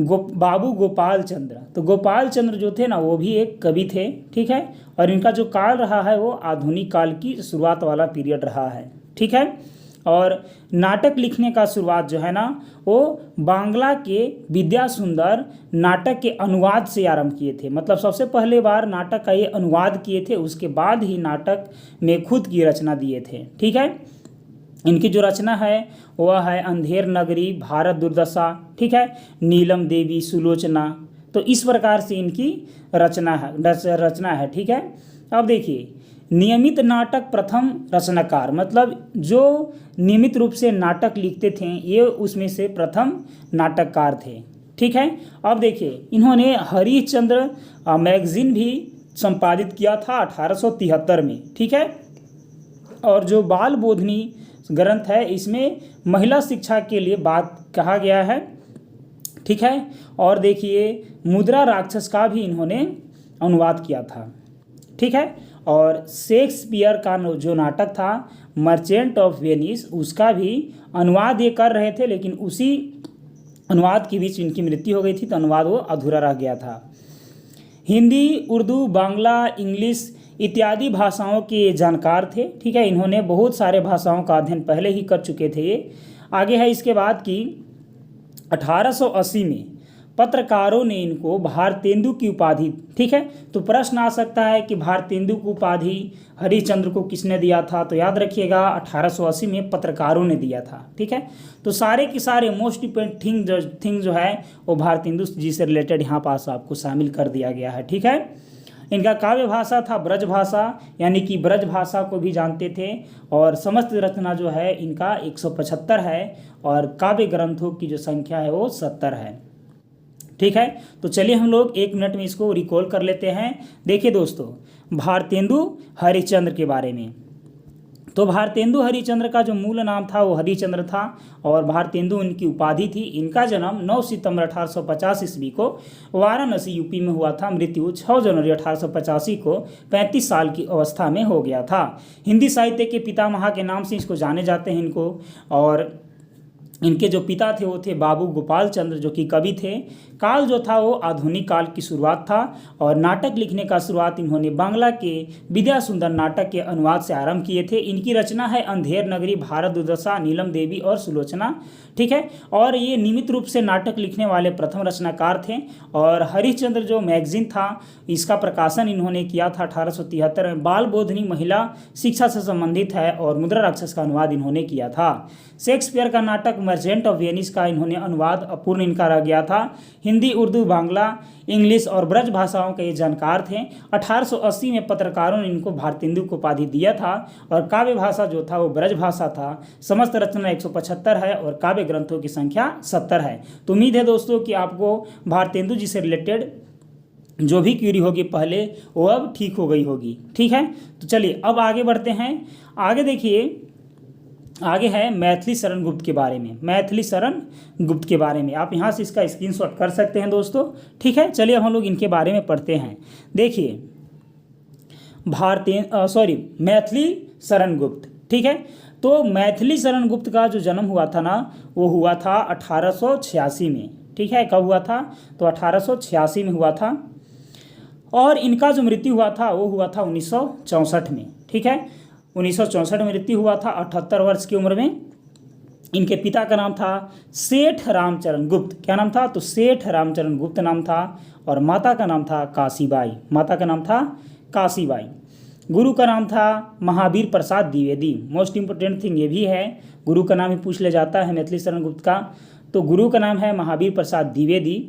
बाबू गोपाल चंद्र। तो गोपाल चंद्र जो थे ना वो भी एक कवि थे। ठीक है, और इनका जो काल रहा है वो आधुनिक काल की शुरुआत वाला पीरियड रहा है। ठीक है, और नाटक लिखने का शुरुआत जो है ना वो बांग्ला के विद्या सुंदर नाटक के अनुवाद से आरंभ किए थे। मतलब सबसे पहले बार नाटक का ये अनुवाद किए थे, उसके बाद ही नाटक में खुद की रचना दिए थे। ठीक है, इनकी जो रचना है वह है अंधेर नगरी, भारत दुर्दशा, ठीक है, नीलम देवी, सुलोचना। तो इस प्रकार से इनकी रचना है। ठीक है, अब देखिए नियमित नाटक प्रथम रचनाकार, मतलब जो नियमित रूप से नाटक लिखते थे ये उसमें से प्रथम नाटककार थे। ठीक है, अब देखिए इन्होंने हरिश्चंद्र मैगजीन भी संपादित किया था 1873 में। ठीक है, और जो बाल बोधनी ग्रंथ है इसमें महिला शिक्षा के लिए बात कहा गया है। ठीक है, और देखिए मुद्रा राक्षस का भी इन्होंने अनुवाद किया था। ठीक है, और शेक्सपियर का जो नाटक था मर्चेंट ऑफ वेनिस उसका भी अनुवाद ये कर रहे थे, लेकिन उसी अनुवाद के बीच इनकी मृत्यु हो गई थी, तो अनुवाद वो अधूरा रह गया था। हिंदी, उर्दू, बांग्ला, इंग्लिश इत्यादि भाषाओं के जानकार थे। ठीक है, इन्होंने बहुत सारे भाषाओं का अध्ययन पहले ही कर चुके थे ये। आगे है इसके बाद कि 1880 में पत्रकारों ने इनको भारतेंदु की उपाधि, ठीक है, तो प्रश्न आ सकता है कि भारतेंदु की उपाधि हरिश्चंद्र को किसने दिया था, तो याद रखिएगा 1880 में पत्रकारों ने दिया था। ठीक है, तो सारे के सारे मोस्ट इम्पोर्टेंट थिंग जो है वो भारतेंदु जी से रिलेटेड यहाँ पास आपको शामिल कर दिया गया है। ठीक है, इनका काव्य भाषा था ब्रज भाषा, यानी कि ब्रज भाषा को भी जानते थे, और समस्त रचना जो है इनका 175 है, और काव्य ग्रंथों की जो संख्या है वो 70 है। ठीक है, तो चलिए हम लोग 1 मिनट में इसको रिकॉल कर लेते हैं। देखिए दोस्तों, भारतेंदु हरिश्चंद्र के बारे में, तो भारतेंदु हरिश्चंद्र का जो मूल नाम था वो हरिश्चंद्र था, और भारतेंदु इनकी उपाधि थी। इनका जन्म 9 सितंबर 1850 ईस्वी को वाराणसी यूपी में हुआ था। मृत्यु 6 जनवरी 1885 को 35 साल की अवस्था में हो गया था। हिंदी साहित्य के पितामह के नाम से इसको जाने जाते हैं इनको, और इनके जो पिता थे वो थे बाबू गोपाल चंद्र जो कि कवि थे। काल जो था वो आधुनिक काल की शुरुआत था, और नाटक लिखने का शुरुआत इन्होंने बांग्ला के विद्या सुंदर नाटक के अनुवाद से आरंभ किए थे। इनकी रचना है अंधेर नगरी, भारत दुर्दशा, नीलम देवी और सुलोचना। ठीक है, और ये नियमित रूप से नाटक लिखने वाले प्रथम रचनाकार थे। और हरिश्चंद्र जो मैगजीन था इसका प्रकाशन इन्होंने किया था 1873 में। बाल बोधनी महिला शिक्षा से संबंधित है, और मुद्रा राक्षस का अनुवाद इन्होंने किया था। शेक्सपियर का नाटक मर्चेंट ऑफ वेनिस का इन्होंने अनुवाद अपूर्ण इनका रह गया था। हिंदी, उर्दू, बांग्ला, इंग्लिश और ब्रज भाषाओं के ये जानकार थे। 1880 में पत्रकारों ने इनको भारतेंदु को उपाधि दिया था, और काव्य भाषा जो था वो ब्रज भाषा था। समस्त रचना 175 है, और काव्य ग्रंथों की संख्या 70 है। तो उम्मीद है दोस्तों कि आपको भारतेंदु जी से रिलेटेड जो भी क्वेरी होगी पहले वो अब ठीक हो गई होगी। ठीक है, तो चलिए अब आगे बढ़ते हैं। आगे देखिए, आगे है मैथिली शरण गुप्त के बारे में। मैथिली शरण गुप्त के बारे में आप यहाँ से इसका स्क्रीनशॉट कर सकते हैं दोस्तों। ठीक है, चलिए अब हम लोग इनके बारे में पढ़ते हैं। देखिए मैथिली शरण गुप्त। ठीक है, तो मैथिली शरण गुप्त का जो जन्म हुआ था ना वो हुआ था 1886 में। ठीक है, कब हुआ था, तो 1886 में हुआ था, और इनका जो मृत्यु हुआ था वो हुआ था 1964 में। ठीक है, 1964 में मृत्यु हुआ था 78 वर्ष की उम्र में। इनके पिता का नाम था सेठ रामचरण गुप्त। क्या नाम था, तो सेठ रामचरण गुप्त नाम था, और माता का नाम था काशीबाई। माता का नाम था काशीबाई। गुरु का नाम था Mahavir Prasad Dwivedi. Most important thing ये भी है, गुरु का नाम ही पूछ ले जाता है मैथिली शरण गुप्त का, तो गुरु का नाम है महावीर प्रसाद द्विवेदी।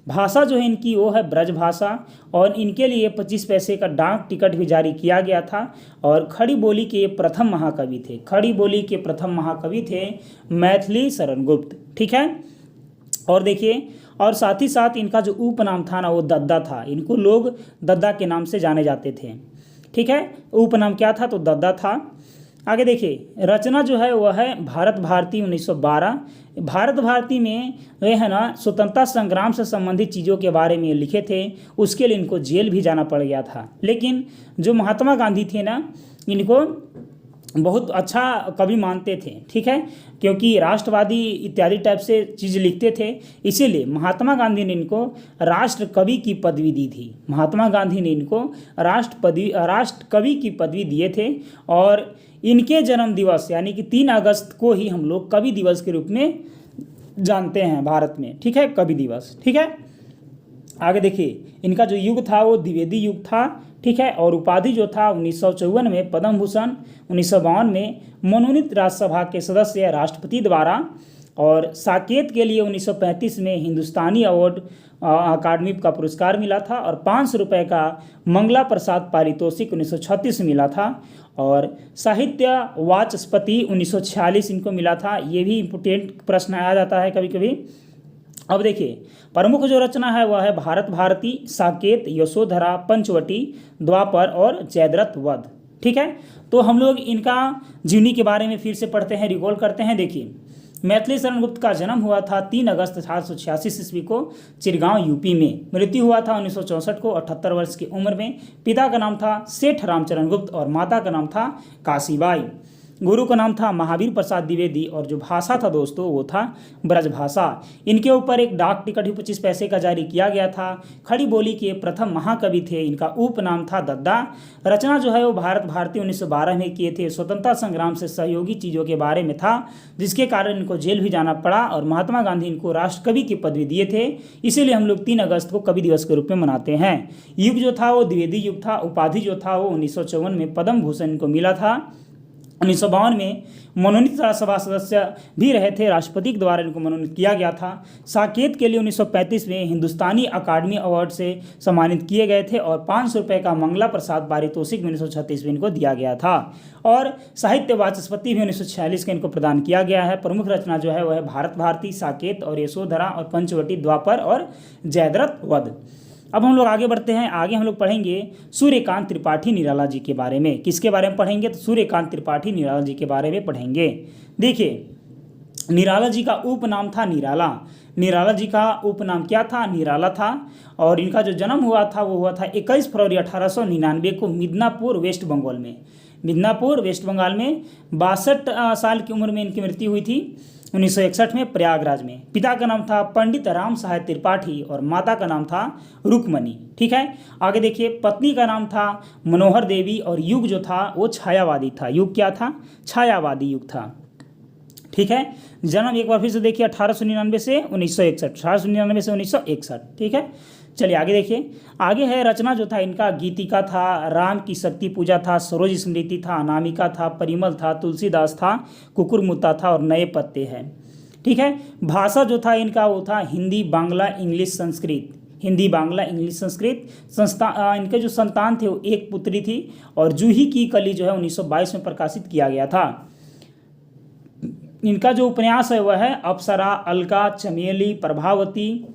भाषा जो है इनकी वो है ब्रज भाषा, और इनके लिए 25 पैसे का डाक टिकट भी जारी किया गया था। और खड़ी बोली के प्रथम महाकवि थे। खड़ी बोली के प्रथम महाकवि थे मैथिली शरण गुप्त। ठीक है, और देखिए, और साथ ही साथ इनका जो उपनाम था ना वो दद्दा था। इनको लोग दद्दा के नाम से जाने जाते थे। ठीक है, उपनाम क्या था, तो दद्दा था। आगे देखिए, रचना जो है वह है भारत भारती 1912। भारत भारती में वे है ना स्वतंत्रता संग्राम से संबंधित चीज़ों के बारे में लिखे थे। उसके लिए इनको जेल भी जाना पड़ गया था, लेकिन जो महात्मा गांधी थे ना इनको बहुत अच्छा कवि मानते थे, ठीक है, क्योंकि राष्ट्रवादी इत्यादि टाइप से चीज़ लिखते थे। इसीलिए महात्मा गांधी ने इनको राष्ट्र कवि की पदवी दी थी। महात्मा गांधी ने इनको राष्ट्र कवि की पदवी दिए थे। और इनके जन्म दिवस यानी कि 3 अगस्त को ही हम लोग कवि दिवस के रूप में जानते हैं भारत में, ठीक है, कवि दिवस। ठीक है, आगे देखिए, इनका जो युग था वो द्विवेदी युग था, ठीक है। और उपाधि जो था 1954 में पद्म भूषण, 1952 में मनोनीत राज्यसभा के सदस्य राष्ट्रपति द्वारा, और साकेत के लिए 1935 में हिंदुस्तानी अवार्ड अकादमी का पुरस्कार मिला था, और 500 रुपये का मंगला प्रसाद पारितोषिक 1936 में मिला था, और साहित्य वाचस्पति 1946 इनको मिला था। ये भी इम्पोर्टेंट प्रश्न आ जाता है कभी कभी। अब देखिए, प्रमुख जो रचना है वह है भारत भारती, साकेत, यशोधरा, पंचवटी, द्वापर और जयद्रथ वध। ठीक है, तो हम लोग इनका जीवनी के बारे में फिर से पढ़ते हैं, रिकॉल करते हैं। देखिए, मैथिली शरण गुप्त का जन्म हुआ था 3 अगस्त 1886 ईस्वी को चिरगांव यूपी में। मृत्यु हुआ था 1964 को 78 वर्ष की उम्र में। पिता का नाम था सेठ रामचरण गुप्त और माता का नाम था काशीबाई। गुरु का नाम था महावीर प्रसाद द्विवेदी, और जो भाषा था दोस्तों वो था ब्रजभाषा। इनके ऊपर एक डाक टिकट भी 25 पैसे का जारी किया गया था। खड़ी बोली के प्रथम महाकवि थे। इनका उपनाम था दद्दा। रचना जो है वो भारत भारती 1912 में किए थे। स्वतंत्रता संग्राम से सहयोगी चीज़ों के बारे में था, जिसके कारण इनको जेल भी जाना पड़ा, और महात्मा गांधी इनको राष्ट्रकवि की पदवी दिए थे। इसीलिए हम लोग 3 अगस्त को कवि दिवस के रूप में मनाते हैं। युग जो था वो द्विवेदी युग था। उपाधि जो था वो 1954 में पद्म भूषण इनको मिला था। 1952 में मनोनीत राज्यसभा सदस्य भी रहे थे, राष्ट्रपति के द्वारा इनको मनोनीत किया गया था। साकेत के लिए 1935 में हिंदुस्तानी अकादमी अवार्ड से सम्मानित किए गए थे, और 500 रुपये का मंगला प्रसाद पारितोषिक 1936 में इनको दिया गया था, और साहित्य वाचस्पति भी 1946 का इनको प्रदान किया गया है। प्रमुख रचना जो है वह है भारत भारती, साकेत और यशोधरा और पंचवटी, द्वापर और जयद्रथ वध। अब हम लोग आगे बढ़ते हैं। आगे हम लोग पढ़ेंगे सूर्यकांत त्रिपाठी निराला जी के बारे में। किसके बारे में पढ़ेंगे? तो सूर्यकांत त्रिपाठी निराला जी के बारे में पढ़ेंगे। देखिए, निराला जी का उपनाम था निराला। निराला जी का उपनाम क्या था? निराला था। और इनका जो जन्म हुआ था वो हुआ था 21 फरवरी 1899 को मिदनापुर वेस्ट बंगाल में। मिदनापुर वेस्ट बंगाल में 62 साल की उम्र में इनकी मृत्यु हुई थी 1961 में प्रयागराज में। पिता का नाम था पंडित राम सहाय त्रिपाठी और माता का नाम था रुक्मणी। ठीक है, आगे देखिए, पत्नी का नाम था मनोहर देवी, और युग जो था वो छायावादी था। युग क्या था? छायावादी युग था। ठीक है, जन्म एक बार फिर से देखिए 1899 से 1961, 1899 से 1961। ठीक है, चलिए आगे देखिए। आगे है रचना जो था इनका गीतिका था, राम की शक्ति पूजा था, सरोज स्मृति था, अनामिका था, परिमल था, तुलसीदास था, कुकुरमुत्ता था और नए पत्ते हैं। ठीक है, भाषा जो था इनका वो था हिंदी, बांग्ला, इंग्लिश, संस्कृत। हिंदी, बांग्ला, इंग्लिश, संस्कृत। इनके जो संतान थे वो एक पुत्री थी, और जूही की कली जो है 1922 में प्रकाशित किया गया था। इनका जो उपन्यास है वह है अप्सरा, अलका, चमेली, प्रभावती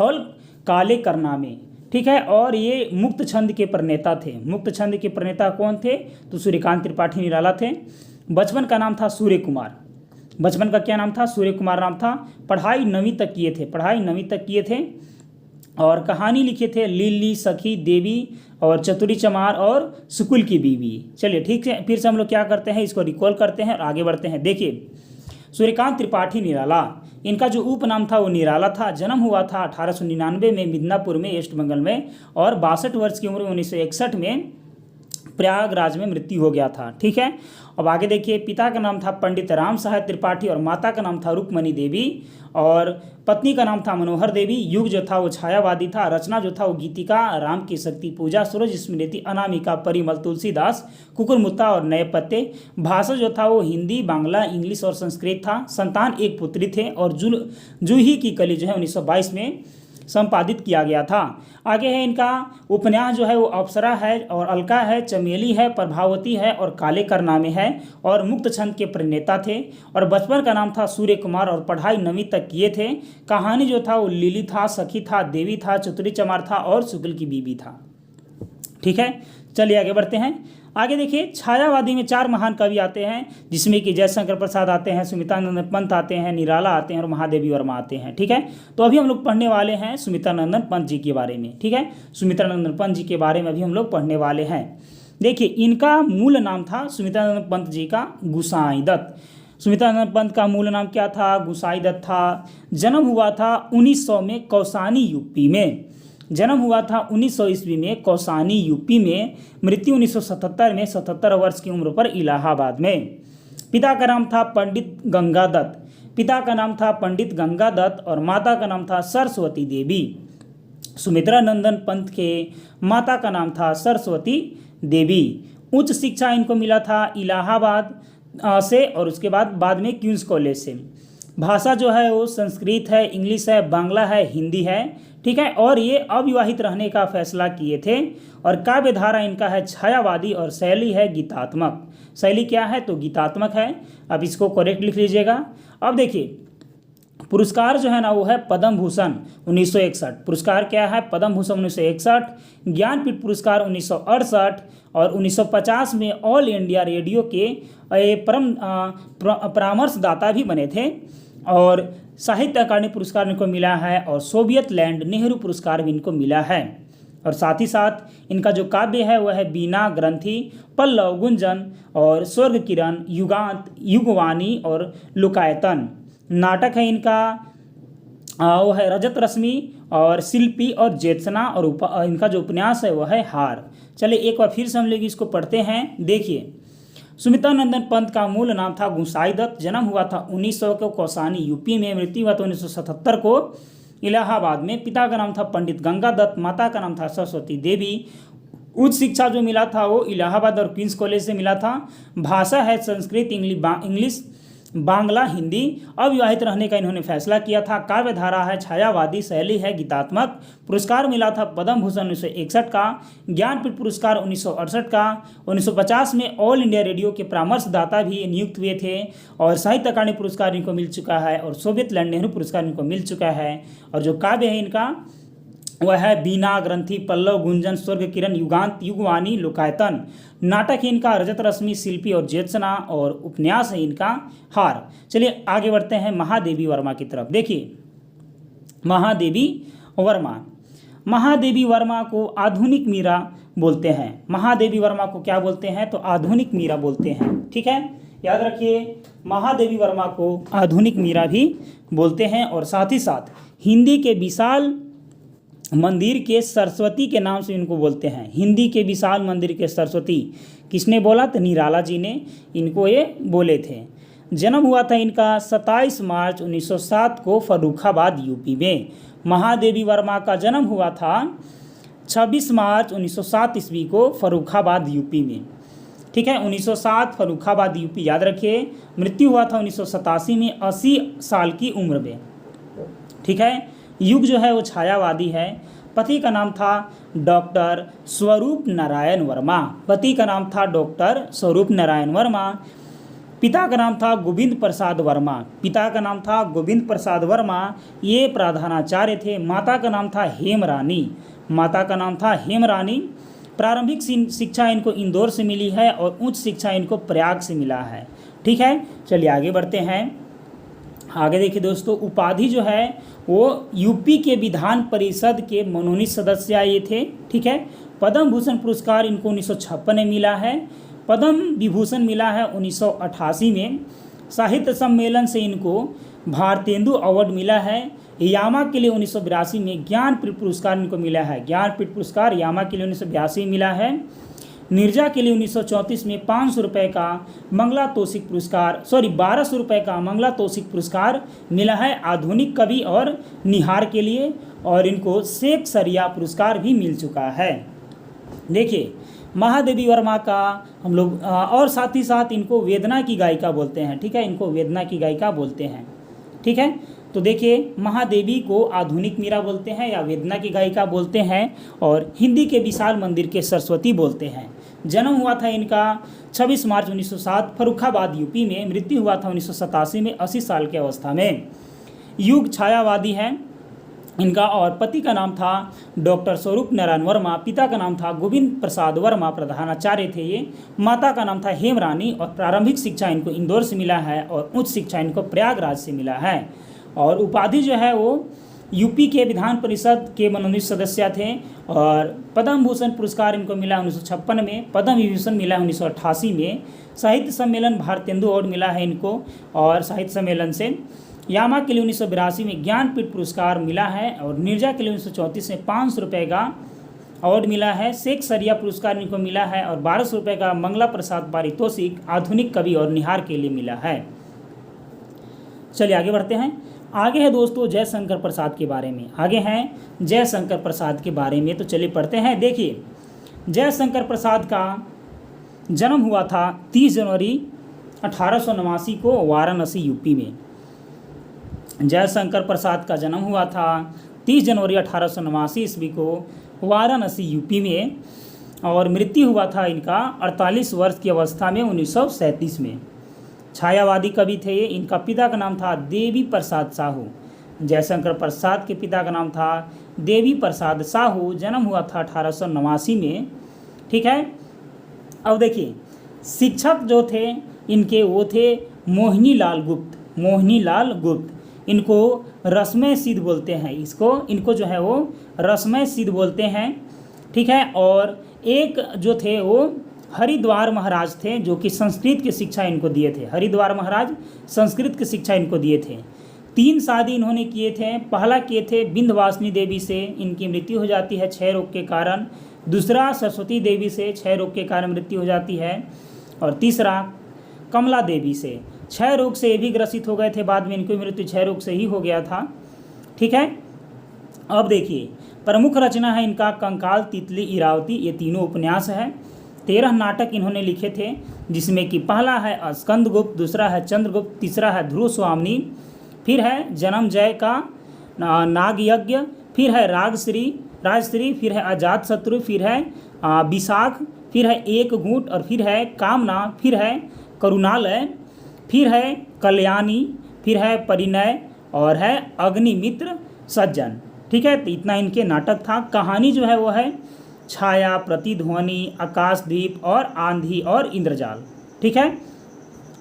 और काले करनामे। ठीक है, और ये मुक्त छंद के प्रणेता थे। मुक्त छंद के प्रणेता कौन थे? तो सूर्यकांत त्रिपाठी निराला थे। बचपन का नाम था सूर्य कुमार। बचपन का क्या नाम था? सूर्य कुमार नाम था। पढ़ाई 9वीं तक किए थे। पढ़ाई 9वीं तक किए थे, और कहानी लिखे थे लिली, सखी, देवी और चतुरी चमार और सुकुल की बीवी। चलिए ठीक है, फिर से हम लोग क्या करते हैं, इसको रिकॉल करते हैं और आगे बढ़ते हैं। देखिए, सूर्यकांत त्रिपाठी निराला, इनका जो उपनाम था वो निराला था। जन्म हुआ था 1899 में मिदनापुर में, वेस्ट बंगाल में, और 62 वर्ष की उम्र में 1961 में प्रयागराज में मृत्यु हो गया था। ठीक है, अब आगे देखिए, पिता का नाम था पंडित राम सहाय त्रिपाठी और माता का नाम था रुक्मणी देवी, और पत्नी का नाम था मनोहर देवी। युग जो था वो छायावादी था। रचना जो था वो गीतिका, राम की शक्ति पूजा, सूरज स्मृति, अनामिका, परिमल, तुलसीदास, कुकुरमुत्ता और नए पत्ते। भाषा जो था वो हिंदी, बांग्ला, इंग्लिश और संस्कृत था। संतान एक पुत्री थे, और जूही की कली जो है 1922 में संपादित किया गया था। आगे है इनका उपन्यास जो है वो अप्सरा है, और अलका है, चमेली है, प्रभावती है और काले करनामे है, और मुक्त छंद के प्रणेता थे। और बचपन का नाम था सूर्य कुमार, और पढ़ाई 9वीं तक किए थे। कहानी जो था वो लिली था, सखी था, देवी था, चतुरी चमार था और शुक्ल की बीबी था। ठीक है, चलिए आगे बढ़ते हैं। आगे देखिए, छायावादी में 4 महान कवि आते हैं, जिसमें कि जयशंकर प्रसाद आते हैं, सुमित्रानंदन पंत आते हैं, निराला आते हैं और महादेवी वर्मा आते हैं। ठीक है, तो अभी हम लोग पढ़ने वाले हैं सुमित्रानंदन पंत जी के बारे में। ठीक है, सुमित्रानंदन पंत जी के बारे में अभी हम लोग पढ़ने वाले हैं। देखिए इनका मूल नाम था सुमित्रानंद पंत जी का गुसाई दत्त। सुमित्रानंद पंत का मूल नाम क्या था? गुसाई दत्त था। जन्म हुआ था 1900 में कौसानी यूपी में। जन्म हुआ था 1900 ईस्वी में कौसानी यूपी में। मृत्यु 1977 में 77 वर्ष की उम्र पर इलाहाबाद में। पिता का नाम था पंडित गंगा दत्त। पिता का नाम था पंडित गंगा दत्त और माता का नाम था सरस्वती देवी। सुमित्रानंदन पंत के माता का नाम था सरस्वती देवी। उच्च शिक्षा इनको मिला था इलाहाबाद से और उसके बाद में क्वींस कॉलेज से। भाषा जो है वो संस्कृत है, इंग्लिश है, बांग्ला है, हिंदी है, ठीक है। और ये अविवाहित रहने का फैसला किए थे। और काव्य धारा इनका है छायावादी और शैली है गीतात्मक। शैली क्या है? तो गीतात्मक है। अब इसको करेक्ट लिख लीजिएगा। अब देखिए पुरस्कार जो है ना वो है पद्म भूषण 1961। पुरस्कार क्या है? पद्म भूषण 1961। ज्ञानपीठ पुरस्कार 1968 और 1950 में ऑल इंडिया रेडियो के परामर्शदाता भी बने थे। और साहित्य अकादमी पुरस्कार इनको मिला है और सोवियत लैंड नेहरू पुरस्कार भी इनको मिला है। और साथ ही साथ इनका जो काव्य है वह है बीना ग्रंथि, पल्लव, गुंजन और स्वर्ग किरण, युगांत, युगवाणी और लुकायतन। नाटक है इनका वो है रजत रश्मि और शिल्पी और ज्योत्सना। और इनका जो उपन्यास है वह है हार। चलिए एक बार फिर से हम लोग इसको पढ़ते हैं। देखिए सुमित्रानंदन पंत का मूल नाम था गुसाई दत्त। जन्म हुआ था 1900 को कौसानी यूपी में। मृत्यु हुआ था 1977 को इलाहाबाद में। पिता का नाम था पंडित गंगा दत्त। माता का नाम था सरस्वती देवी। उच्च शिक्षा जो मिला था वो इलाहाबाद और क्वींस कॉलेज से मिला था। भाषा है संस्कृत, इंग्लिश, बांग्ला, हिंदी। अविवाहित रहने का इन्होंने फैसला किया था। काव्य धारा है छायावादी, शैली है गीतात्मक। पुरस्कार मिला था पद्म भूषण 1961 का, ज्ञानपीठ पुरस्कार 1968 का। 1950 में ऑल इंडिया रेडियो के परामर्शदाता भी नियुक्त हुए थे। और साहित्य अकादमी पुरस्कार इनको मिल चुका है और सोवियत लैंड नेहरू पुरस्कार इनको मिल चुका है। और जो काव्य है इनका वह है बीना ग्रंथि, पल्लव, गुंजन, स्वर्ग किरण, युगांत, युगवाणी, लोकायतन। नाटक है इनका रजत रश्मि, शिल्पी और ज्योत्सना। और उपन्यास है इनका हार। चलिए आगे बढ़ते हैं महादेवी वर्मा की तरफ। देखिए महादेवी वर्मा, महादेवी वर्मा को आधुनिक मीरा बोलते हैं। महादेवी वर्मा को क्या बोलते हैं? तो आधुनिक मीरा बोलते हैं, ठीक है। याद रखिए महादेवी वर्मा को आधुनिक मीरा भी बोलते हैं। और साथ ही साथ हिंदी के विशाल मंदिर के सरस्वती के नाम से इनको बोलते हैं। हिंदी के विशाल मंदिर के सरस्वती किसने बोला? तो निराला जी ने इनको ये बोले थे। जन्म हुआ था इनका 27 मार्च 1907 को फर्रुखाबाद यूपी में। महादेवी वर्मा का जन्म हुआ था 26 मार्च 1907 ईस्वी को फर्रुखाबाद यूपी में, ठीक है। 1907 फर्रुखाबाद यूपी याद रखिए। मृत्यु हुआ था 1987 में 80 साल की उम्र में, ठीक है। युग जो है वो छायावादी है। पति का नाम था डॉक्टर स्वरूप नारायण वर्मा। पति का नाम था डॉक्टर स्वरूप नारायण वर्मा। पिता का नाम था गोविंद प्रसाद वर्मा। पिता का नाम था गोविंद प्रसाद वर्मा, ये प्रधानाचार्य थे। माता का नाम था हेमरानी। माता का नाम था हेमरानी। प्रारंभिक शिक्षा इनको इंदौर से मिली है और उच्च शिक्षा इनको प्रयाग से मिला है, ठीक है। चलिए आगे बढ़ते हैं। आगे देखिए दोस्तों, उपाधि जो है वो यूपी के विधान परिषद के मनोनीत सदस्य ये थे, ठीक है। पद्म भूषण पुरस्कार इनको 1956 में मिला है। पद्म विभूषण मिला है 1988 में। साहित्य सम्मेलन से इनको भारतेंदु अवार्ड मिला है। यामा के लिए 1982 में ज्ञानपीठ पुरस्कार इनको मिला है। ज्ञानपीठ पुरस्कार यामा के लिए 1982 मिला है। नीरजा के लिए 1934 में 500 रुपये का मंगला तौशिक पुरस्कार 1200 रुपये का मंगला तौशिक पुरस्कार मिला है आधुनिक कवि और निहार के लिए। और इनको शेख सरिया पुरस्कार भी मिल चुका है। देखिए महादेवी वर्मा का हम लोग और साथ ही साथ इनको वेदना की गायिका बोलते हैं, ठीक है। इनको वेदना की गायिका बोलते हैं, ठीक है। तो देखिए महादेवी को आधुनिक मीरा बोलते हैं या वेदना की गायिका बोलते हैं और हिंदी के विशाल मंदिर के सरस्वती बोलते हैं। जन्म हुआ था इनका 26 मार्च 1907 फर्रुखाबाद यूपी में। मृत्यु हुआ था 1987 में 80 साल की अवस्था में। युग छायावादी है इनका। और पति का नाम था डॉक्टर स्वरूप नारायण वर्मा। पिता का नाम था गोविंद प्रसाद वर्मा, प्रधानाचार्य थे ये। माता का नाम था हेमरानी। और प्रारंभिक शिक्षा इनको इंदौर से मिला है और उच्च शिक्षा इनको प्रयागराज से मिला है। और उपाधि जो है वो यूपी के विधान परिषद के मनोनीत सदस्य थे और पद्म भूषण पुरस्कार इनको मिला 1956 में, पद्म विभूषण मिला 1988 में, साहित्य सम्मेलन भारतेंदु अवार्ड मिला है इनको और साहित्य सम्मेलन से, यामा के लिए 1982 में ज्ञानपीठ पुरस्कार मिला है और नीरजा के लिए 1934 में 500 रुपये का अवार्ड मिला है, शेख सरिया पुरस्कार इनको मिला है और 1200 रुपये का मंगला प्रसाद पारितोषिक आधुनिक कवि और निहार के लिए मिला है। चलिए आगे बढ़ते हैं। आगे है दोस्तों जयशंकर प्रसाद के बारे में, आगे हैं जयशंकर प्रसाद के बारे में, तो चलिए पढ़ते हैं। देखिए जयशंकर प्रसाद का जन्म हुआ था 30 जनवरी 1889 को वाराणसी यूपी में। जयशंकर प्रसाद का जन्म हुआ था 30 जनवरी 1889 ईस्वी को वाराणसी यूपी में और मृत्यु हुआ था इनका 48 वर्ष की अवस्था में 1937 में। छायावादी कवि थे ये। इनका पिता का नाम था देवी प्रसाद साहू। जयशंकर प्रसाद के पिता का नाम था देवी प्रसाद साहू। जन्म हुआ था 1889 में। ठीक है। अब देखिए शिक्षक जो थे इनके वो थे मोहिनी लाल गुप्त। मोहिनी लाल गुप्त इनको रस्में सिद्ध बोलते हैं, इनको जो है वो रस्में सिद्ध बोलते हैं। ठीक है। और एक जो थे वो हरिद्वार महाराज थे जो कि संस्कृत की शिक्षा इनको दिए थे। हरिद्वार महाराज संस्कृत की शिक्षा इनको दिए थे। 3 शादी इन्होंने किए थे। पहला किए थे विंध्यवासिनी देवी से, इनकी मृत्यु हो जाती है क्षय रोग के कारण। दूसरा सरस्वती देवी से, क्षय रोग के कारण मृत्यु हो जाती है। और तीसरा कमला देवी से, क्षय रोग से ये भी ग्रसित हो गए थे, बाद में इनकी मृत्यु क्षय रोग से ही हो गया था। ठीक है। अब देखिए प्रमुख रचना है इनका कंकाल, तितली, इरावती, ये तीनों उपन्यास है। 13 नाटक इन्होंने लिखे थे जिसमें कि पहला है स्कंदगुप्त, दूसरा है चंद्रगुप्त, तीसरा है ध्रुव स्वामिनी, फिर है जन्म जय का नाग यज्ञ, फिर है राजश्री, फिर है अजातशत्रु, फिर है विशाख, फिर है एक घूंट और फिर है कामना, फिर है करुणालय, फिर है कल्याणी, फिर है परिणय और है अग्निमित्र सज्जन। ठीक है। तो इतना इनके नाटक था। कहानी जो है वो है छाया, प्रतिध्वनि, आकाशदीप और आंधी और इंद्रजाल। ठीक है।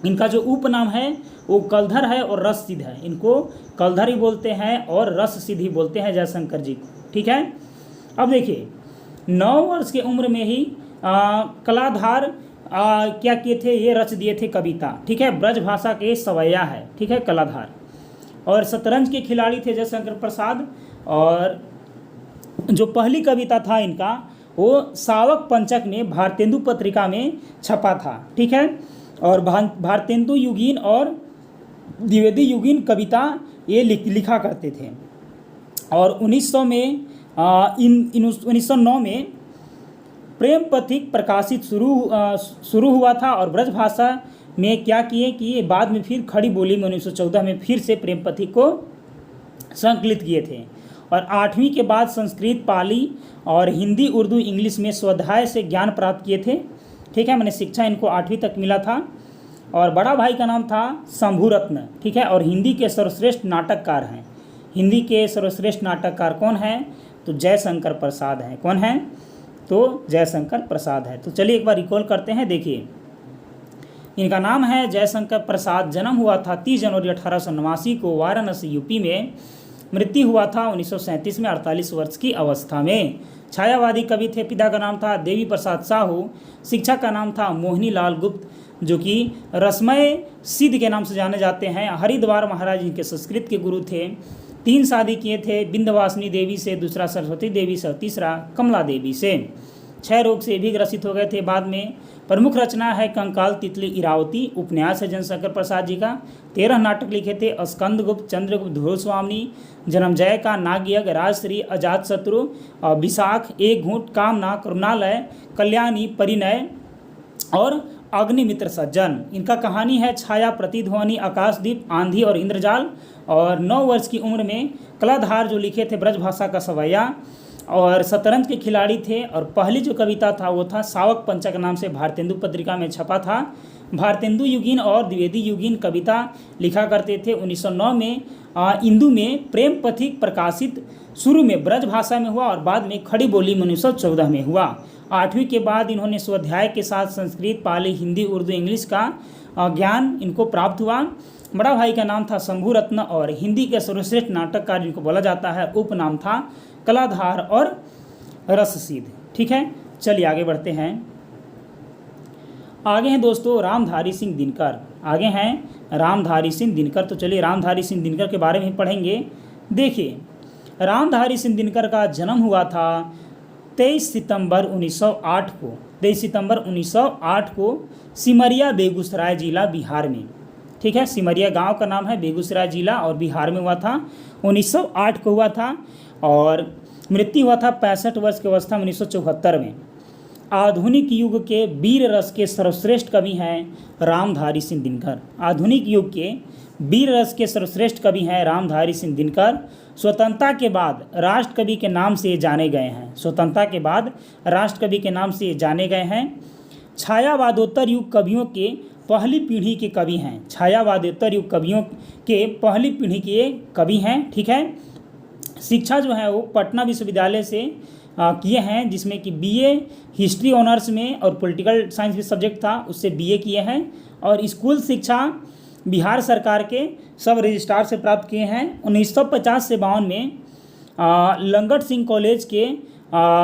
इनका जो उपनाम है वो कलधर है और रस सिद्ध है। इनको कलधर ही बोलते हैं और रस सिद्ध ही बोलते हैं जयशंकर जी को। ठीक है। अब देखिए 9 वर्ष की उम्र में ही कलाधार क्या किए थे, ये रच दिए थे कविता। ठीक है। ब्रज भाषा के सवैया है। ठीक है। कलाधार और शतरंज के खिलाड़ी थे जयशंकर प्रसाद। और जो पहली कविता था इनका वो सावक पंचक में भारतेंदु पत्रिका में छपा था। ठीक है। और भारतेंदु युगीन और द्विवेदी युगीन कविता ये लिखा करते थे। और 1900 में 1909 में प्रेम पथिक प्रकाशित शुरू हुआ था। और ब्रज भाषा में क्या किए कि बाद में फिर खड़ी बोली में 1914 में फिर से प्रेम पथिक को संकलित किए थे। और 8वीं के बाद संस्कृत, पाली और हिंदी, उर्दू, इंग्लिश में स्वाध्याय से ज्ञान प्राप्त किए थे। ठीक है। मैंने शिक्षा इनको 8वीं तक मिला था। और बड़ा भाई का नाम था शंभुरत्न। ठीक है। और हिंदी के सर्वश्रेष्ठ नाटककार हैं। हिंदी के सर्वश्रेष्ठ नाटककार कौन है? तो जयशंकर प्रसाद हैं। कौन है? तो जयशंकर प्रसाद है। तो चलिए एक बार रिकॉल करते हैं। देखिए इनका नाम है जयशंकर प्रसाद। जन्म हुआ था 30 जनवरी 1889 को वाराणसी यूपी में। मृत्यु हुआ था 1937 में 48 वर्ष की अवस्था में। छायावादी कवि थे। पिता का नाम था देवी प्रसाद साहू। शिक्षक का नाम था मोहिनी लाल गुप्त जो कि रस्मय सिद्ध के नाम से जाने जाते हैं। हरिद्वार महाराज इनके संस्कृत के गुरु थे। 3 शादी किए थे, विंध्यवासिनी देवी से, दूसरा सरस्वती देवी से और तीसरा कमला देवी से। क्षय रोग से भी ग्रसित हो गए थे बाद में। प्रमुख रचना है कंकाल, तितली, इरावती। उपन्यास है जयशंकर प्रसाद जी का। 13 नाटक लिखे थे, स्कंदगुप्त, चंद्रगुप्त, ध्रुव स्वामिनी, जन्म जय का, नागयज्ञ, राजश्री, अजातशत्रु, विशाख, एक घूंट, कामना, करुणालय, कल्याणी, परिणय और अग्निमित्र सज्जन। इनका कहानी है छाया, प्रतिध्वनि, आकाशदीप, आंधी और इंद्रजाल। और 9 वर्ष की उम्र में कलाधार जो लिखे थे ब्रज भाषा का सवैया और शतरंज के खिलाड़ी थे। और पहली जो कविता था वो था सावक पंचक नाम से भारतेंदु पत्रिका में छपा था। भारतेंदु युगीन और द्विवेदी युगीन कविता लिखा करते थे। 1909 में इंदु में प्रेम पथिक प्रकाशित शुरू में ब्रज भाषा में हुआ और बाद में खड़ी बोली में 1914 में हुआ। 8वीं के बाद इन्होंने स्वाध्याय के साथ संस्कृत, पाली, हिंदी, उर्दू, इंग्लिश का ज्ञान इनको प्राप्त हुआ। बड़ा भाई का नाम था शंभु रत्न और हिंदी के सर्वश्रेष्ठ नाटककार जिनको बोला जाता है उपनाम था कलाधार और रससिद्ध। ठीक है, चलिए आगे बढ़ते हैं। आगे हैं दोस्तों रामधारी सिंह दिनकर। आगे हैं रामधारी सिंह दिनकर। तो चलिए रामधारी सिंह दिनकर के बारे में पढ़ेंगे। देखिए, रामधारी सिंह दिनकर का जन्म हुआ था 23 सितंबर 1908 को। 23 सितंबर 1908 को सिमरिया, बेगूसराय जिला, बिहार में। ठीक है, सिमरिया गांव का नाम है, बेगूसराय जिला और बिहार में हुआ था। 1908 को हुआ था और मृत्यु हुआ था 65 वर्ष की अवस्था में 1974 में। आधुनिक युग के वीर रस के सर्वश्रेष्ठ कवि हैं रामधारी सिंह दिनकर। आधुनिक युग के वीर रस के सर्वश्रेष्ठ कवि हैं रामधारी सिंह दिनकर। स्वतंत्रता के बाद राष्ट्र कवि के नाम से जाने गए हैं। स्वतंत्रता के बाद राष्ट्र कवि के नाम से जाने गए हैं। छायावादोत्तर युग कवियों के पहली पीढ़ी के कवि हैं। छायावादोत्तर युग कवियों के पहली पीढ़ी के कवि हैं। ठीक है, शिक्षा जो है वो पटना विश्वविद्यालय से किए हैं, जिसमें कि बीए हिस्ट्री ऑनर्स में और पॉलिटिकल साइंस भी सब्जेक्ट था, उससे बीए किए हैं। और स्कूल शिक्षा बिहार सरकार के सब रजिस्ट्रार से प्राप्त किए हैं। 1950 से 52 में लंगट सिंह कॉलेज के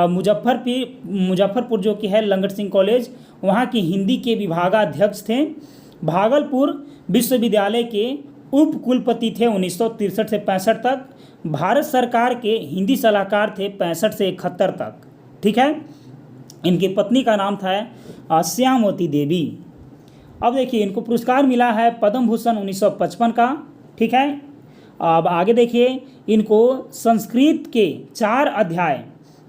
मुजफ्फरपुर जो कि है लंगट सिंह कॉलेज, वहाँ की हिंदी के विभागाध्यक्ष थे। भागलपुर विश्वविद्यालय के उप कुलपति थे 1963 से 65 तक। भारत सरकार के हिंदी सलाहकार थे 65 से 71 तक। ठीक है, इनकी पत्नी का नाम था श्यामवती देवी। अब देखिए, इनको पुरस्कार मिला है पद्म भूषण 1955 का। ठीक है, अब आगे देखिए, इनको संस्कृत के 4 अध्याय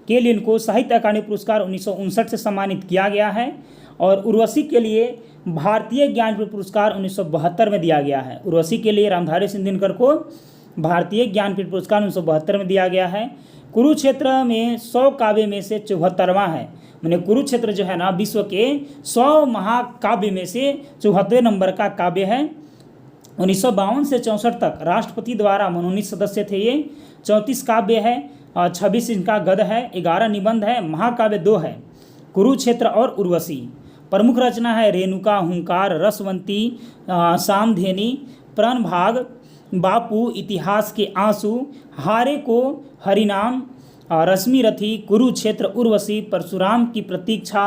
के लिए इनको साहित्य अकादमी पुरस्कार 1959 से सम्मानित किया गया है। और उर्वशी के लिए भारतीय ज्ञानपीठ पुरस्कार 1972 में दिया गया है। उर्वशी के लिए रामधारी सिंह दिनकर को भारतीय ज्ञानपीठ पुरस्कार 1972 में दिया गया है। कुरुक्षेत्र में 100 काव्य में से 74वां है। मैंने कुरुक्षेत्र जो है ना विश्व के 100 महाकाव्य में से 74वें नंबर का काव्य है। 1952 से 64 तक राष्ट्रपति द्वारा मनोनीत सदस्य थे ये। 34 काव्य है, 26 इनका गद्य है, 11 निबंध है, महाकाव्य 2 है, कुरुक्षेत्र और उर्वशी। प्रमुख रचना है रेणुका, हुंकार, रसवंती, सामधेनी, प्रणभाग, बापू, इतिहास के आंसू, हारे को हरिनाम, रश्मि रथी, कुरुक्षेत्र, उर्वशी, परशुराम की प्रतीक्षा,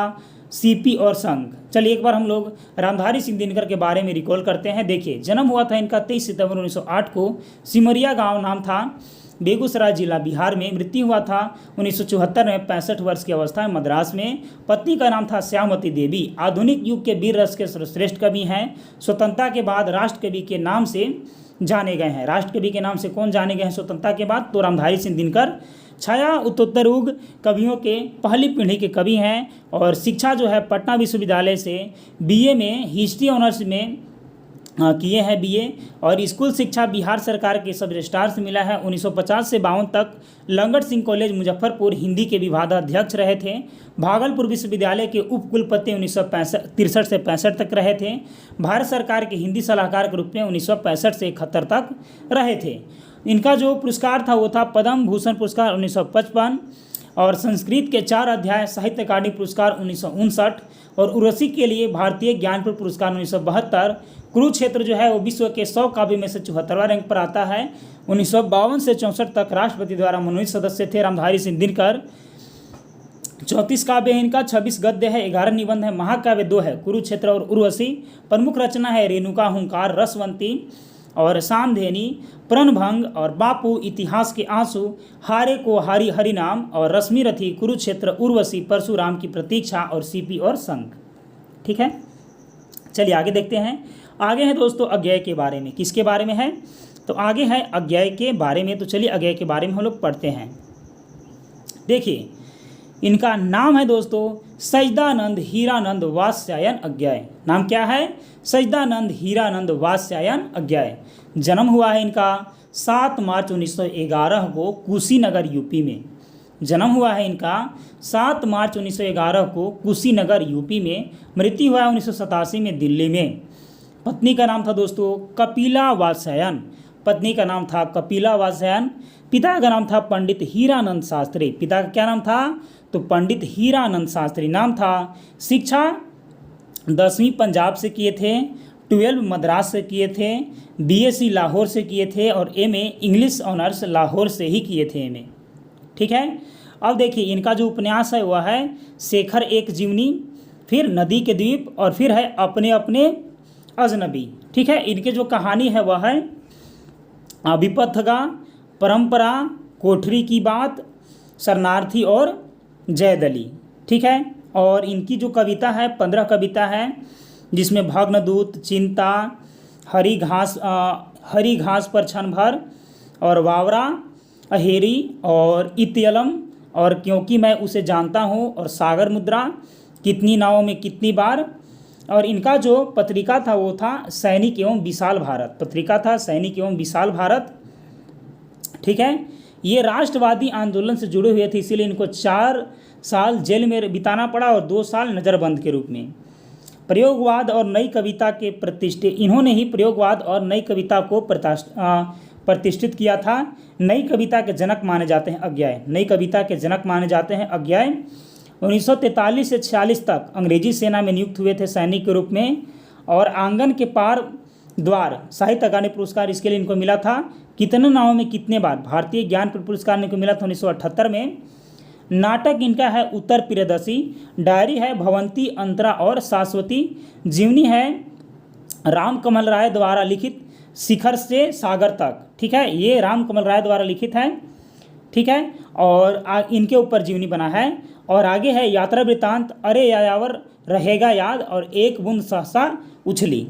सीपी और संघ। चलिए एक बार हम लोग रामधारी सिंह दिनकर के बारे में रिकॉल करते हैं। देखिए, जन्म हुआ था इनका 23 सितंबर 1908 को। सिमरिया गांव नाम था, बेगूसराय जिला, बिहार में। मृत्यु हुआ था 1974 में 65 वर्ष की अवस्था में, मद्रास में। पत्नी का नाम था श्यामवती देवी। आधुनिक युग के वीर रस के सर्वश्रेष्ठ कवि हैं। स्वतंत्रता के बाद राष्ट्र कवि के नाम से जाने गए हैं। राष्ट्र कवि के नाम से कौन जाने गए हैं स्वतंत्रता के बाद? तो रामधारी सिंह दिनकर। छाया उत्तरोत्तर युग कवियों के पहली पीढ़ी के कवि हैं। और शिक्षा जो है पटना विश्वविद्यालय से बीए में हिस्ट्री ऑनर्स में किए हैं बीए। और स्कूल शिक्षा बिहार सरकार के सब रजिस्ट्रार से मिला है। 1950 से 52 तक लंगट सिंह कॉलेज मुजफ्फरपुर हिंदी के विभागाध्यक्ष रहे थे। भागलपुर विश्वविद्यालय के उप कुलपति 1963 से 65 तक रहे थे। भारत सरकार के हिंदी सलाहकार के रूप में 1965 से 71 तक रहे थे। इनका जो पुरस्कार था वो था पद्म भूषण पुरस्कार 1955 और संस्कृत के 4 अध्याय साहित्य अकादमी पुरस्कार 1959 और उर्वशी के लिए भारतीय ज्ञानपीठ पुरस्कार 1972। कुरुक्षेत्र जो है वो विश्व के 100 काव्य में से 74वां रैंक पर आता है। 1952 से 64 तक राष्ट्रपति द्वारा मनोनीत सदस्य थे रामधारी सिंह दिनकर। 34 काव्य है इनका, 26 गद्य है, 11 निबंध है, महाकाव्य 2 है, कुरुक्षेत्र और उर्वशी। प्रमुख रचना है रेणुका, हुंकार, रसवंती और सामधेनी, प्रणभंग और बापू, इतिहास के आंसू, हारे को हरिनाम और रश्मि रथी, कुरुक्षेत्र, उर्वशी, परशुराम की प्रतीक्षा और सीपी और संघ। ठीक है, चलिए आगे देखते हैं। आगे है दोस्तों अज्ञेय के बारे में। किसके बारे में है? तो आगे है अज्ञेय के बारे में। तो चलिए अज्ञेय के बारे में हम लोग पढ़ते हैं। देखिए, इनका नाम है दोस्तों सजदानंद हीरानंद वात्स्यायन अज्ञेय। नाम क्या है? सजदानंद हीरानंद वात्स्यायन अज्ञेय। जन्म हुआ है इनका 7 मार्च 1911 को कुशीनगर यूपी में। जन्म हुआ है इनका 7 मार्च 1911 को कुशीनगर यूपी में। मृत्यु हुआ है 1987 में दिल्ली में। पत्नी का नाम था दोस्तों कपिला वात्स्यायन। पत्नी का नाम था कपिला वात्स्यायन। पिता का नाम था पंडित हीरानंद शास्त्री। पिता का क्या नाम था? तो पंडित हीरानंद शास्त्री नाम था। शिक्षा 10वीं पंजाब से किए थे, 12 मद्रास से किए थे, बीएससी लाहौर से किए थे और एमए इंग्लिश ऑनर्स लाहौर से ही किए थे एमए। ठीक है। अब देखिए इनका जो उपन्यास है वह है शेखर एक जीवनी, फिर नदी के द्वीप और फिर है अपने अपने अजनबी। ठीक है। इनके जो कहानी है वह है विपथगा, परंपरा, कोठरी की बात, शरणार्थी और जयदली। ठीक है। और इनकी जो कविता है 15 कविता है, जिसमें भग्नदूत, चिंता, हरी घास पर क्षण भर और वावरा, अहेरी और इत्यलम और क्योंकि मैं उसे जानता हूँ और सागर मुद्रा, कितनी नावों में कितनी बार। और इनका जो पत्रिका था वो था सैनिक एवं विशाल भारत, पत्रिका था सैनिक एवं विशाल भारत। ठीक है। ये राष्ट्रवादी आंदोलन से जुड़े हुए थे, इसीलिए इनको 4 साल जेल में बिताना पड़ा और 2 साल नज़रबंद के रूप में। प्रयोगवाद और नई कविता के इन्होंने ही प्रयोगवाद और नई कविता को प्रतिष्ठित किया था। नई कविता के जनक माने जाते हैं अज्ञाय, नई कविता के जनक माने जाते हैं अज्ञाय। 1943 से 46 तक अंग्रेजी सेना में नियुक्त हुए थे सैनिक के रूप में। और आंगन के पार द्वार साहित्य अकादमी पुरस्कार इसके लिए इनको मिला था। कितने नावों में कितने बार, भारतीय ज्ञानपीठ पुरस्कार इनको मिला था 1978 में। नाटक इनका है उत्तर प्रियदर्शी, डायरी है भवंती, अंतरा और शाश्वती, जीवनी है राम कमल राय द्वारा लिखित शिखर से सागर तक। ठीक है। ये राम कमल राय द्वारा लिखित है। ठीक है। और इनके ऊपर जीवनी बना है। और आगे है यात्रा वृत्तांत, अरे यायावर रहेगा याद और एक बूंद सहसा उछली।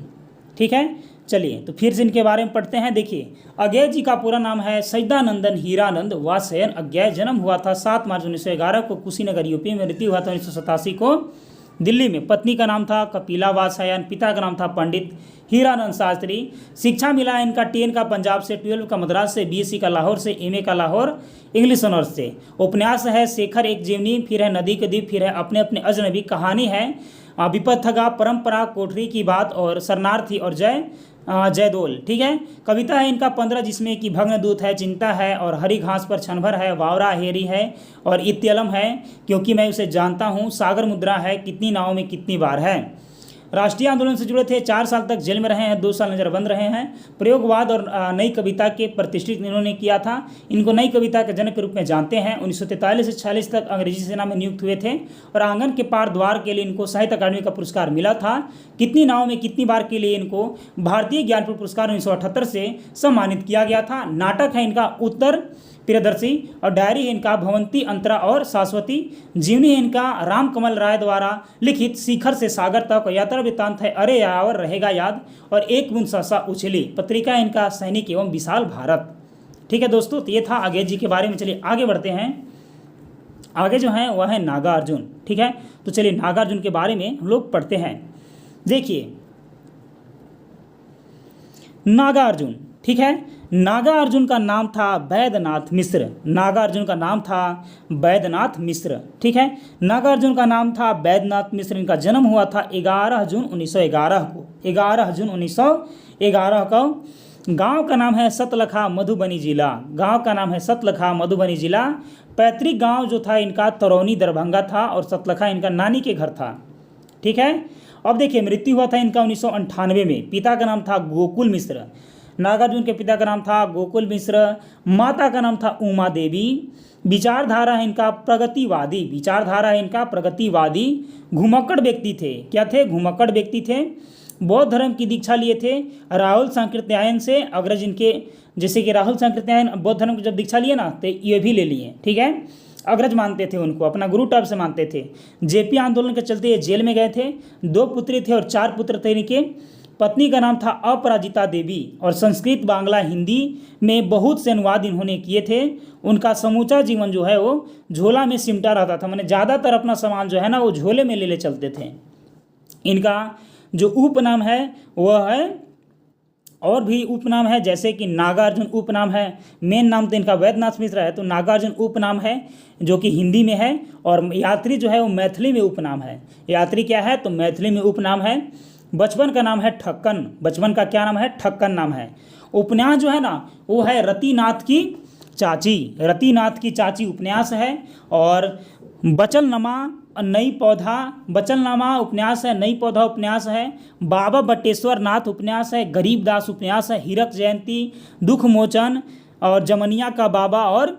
ठीक है। चलिए तो फिर से इनके बारे में पढ़ते हैं। देखिए अज्ञेय जी का पूरा नाम है सच्चिदानंदन हीरानंद वात्स्ययन अज्ञेय। जन्म हुआ था 7 मार्च 1911 को कुशीनगर यूपी में। मृत्यु हुआ था 1987 को दिल्ली में। पत्नी का नाम था कपिला वात्स्ययन, पिता का नाम था पंडित हीरानंद शास्त्री। शिक्षा मिला इनका 10 का पंजाब से, 12 का मद्रास से, बीएससी का लाहौर से, एमए का लाहौर इंग्लिश ऑनर्स से। उपन्यास है शेखर एक जीवनी, फिर है नदी के द्वीप, फिर है अपने अपने अजनबी। कहानी है विपथगा, परंपरा, कोठरी की बात और शरणार्थी और जयदोल। ठीक है। कविता है इनका 15, जिसमें कि भग्नदूत है, चिंता है और हरी घास पर क्षण भर है, वावरा हेरी है और इत्यलम है, क्योंकि मैं उसे जानता हूँ, सागर मुद्रा है, कितनी नावों में कितनी बार है। राष्ट्रीय आंदोलन से जुड़े थे, 4 साल तक जेल में रहे हैं, 2 साल नज़रबंद रहे हैं। प्रयोगवाद और नई कविता के प्रतिष्ठित इन्होंने किया था। इनको नई कविता के जनक के रूप में जानते हैं। 1943 से 46 तक अंग्रेजी सेना में नियुक्त हुए थे और आंगन के पार द्वार के लिए इनको साहित्य अकादमी का पुरस्कार मिला था। कितनी नावों में कितनी बार के लिए इनको भारतीय ज्ञानपीठ पुरस्कार 1978 से सम्मानित किया गया था। नाटक है इनका उत्तर प्रियदर्शी और डायरी है इनका भवंती, अंतरा और शाश्वती। जीवनी है इनका राम कमल राय द्वारा लिखित शिखर से सागर तक। यात्रा वृत्तांत है अरे यायावर रहेगा याद और एक बूंद सहसा उछली। पत्रिका है इनका सैनिक एवं विशाल भारत। ठीक है दोस्तों, तो ये था अज्ञेय जी के बारे में। चलिए आगे बढ़ते हैं। आगे जो है वह है नागार्जुन। ठीक है। तो चलिए नागार्जुन के बारे में हम लोग पढ़ते हैं। देखिए नागार्जुन। ठीक है। नागार्जुन का नाम था वैद्यनाथ मिश्र। नागार्जुन का नाम था वैद्यनाथ मिश्र। ठीक है। नागार्जुन का नाम था वैद्यनाथ मिश्र। इनका जन्म हुआ था 11 जून 1911 को। 11 जून 1911 को। गांव का नाम है सतलखा, मधुबनी जिला। गांव का नाम है सतलखा, मधुबनी जिला। पैतृक गांव जो था इनका तरौनी दरभंगा था और सतलखा इनका नानी के घर था। ठीक है। अब देखिए मृत्यु हुआ था इनका 1998 में। पिता का नाम था गोकुल मिश्र। नागार्जुन के पिता का नाम था गोकुल मिश्र। माता का नाम था उमा देवी। विचारधारा है इनका प्रगतिवादी। विचारधारा है इनका प्रगतिवादी। घुमक्कड़ व्यक्ति थे। क्या थे? घुमक्कड़ व्यक्ति थे। बौद्ध धर्म की दीक्षा लिए थे राहुल सांकृत्यायन से। अग्रज इनके जैसे कि राहुल सांकृत्यायन बौद्ध धर्म की जब दीक्षा लिए ना तो ये भी ले लिए। ठीक है। अग्रज मानते थे उनको, अपना गुरु टाइप से मानते थे। जेपी आंदोलन के चलते ये जेल में गए थे। 2 पुत्री थे और 4 पुत्र थे इनके। पत्नी का नाम था अपराजिता देवी और संस्कृत, बांग्ला, हिंदी में बहुत से अनुवाद इन्होंने किए थे। उनका समूचा जीवन जो है वो झोला में सिमटा रहता था, मैंने ज़्यादातर अपना सामान जो है ना वो झोले में ले चलते थे। इनका जो उपनाम है वह है, और भी उपनाम है जैसे कि नागार्जुन उपनाम है। मेन नाम तो इनका वैद्यनाथ मिश्र है, तो नागार्जुन उपनाम है जो कि हिंदी में है। और यात्री जो है वो मैथिली में उपनाम है। यात्री क्या है? तो मैथिली में उपनाम है। बचपन का नाम है ठक्कन। बचपन का क्या नाम है? ठक्कन नाम है। उपन्यास जो है ना वो है रतिनाथ की चाची, रतिनाथ की चाची उपन्यास है। और बचलनामा नई पौधा, बचलनामा उपन्यास है, नई पौधा उपन्यास है। बाबा बटेश्वर नाथ उपन्यास है, गरीबदास उपन्यास है, हीरक जयंती, दुख मोचन और जमनिया का बाबा और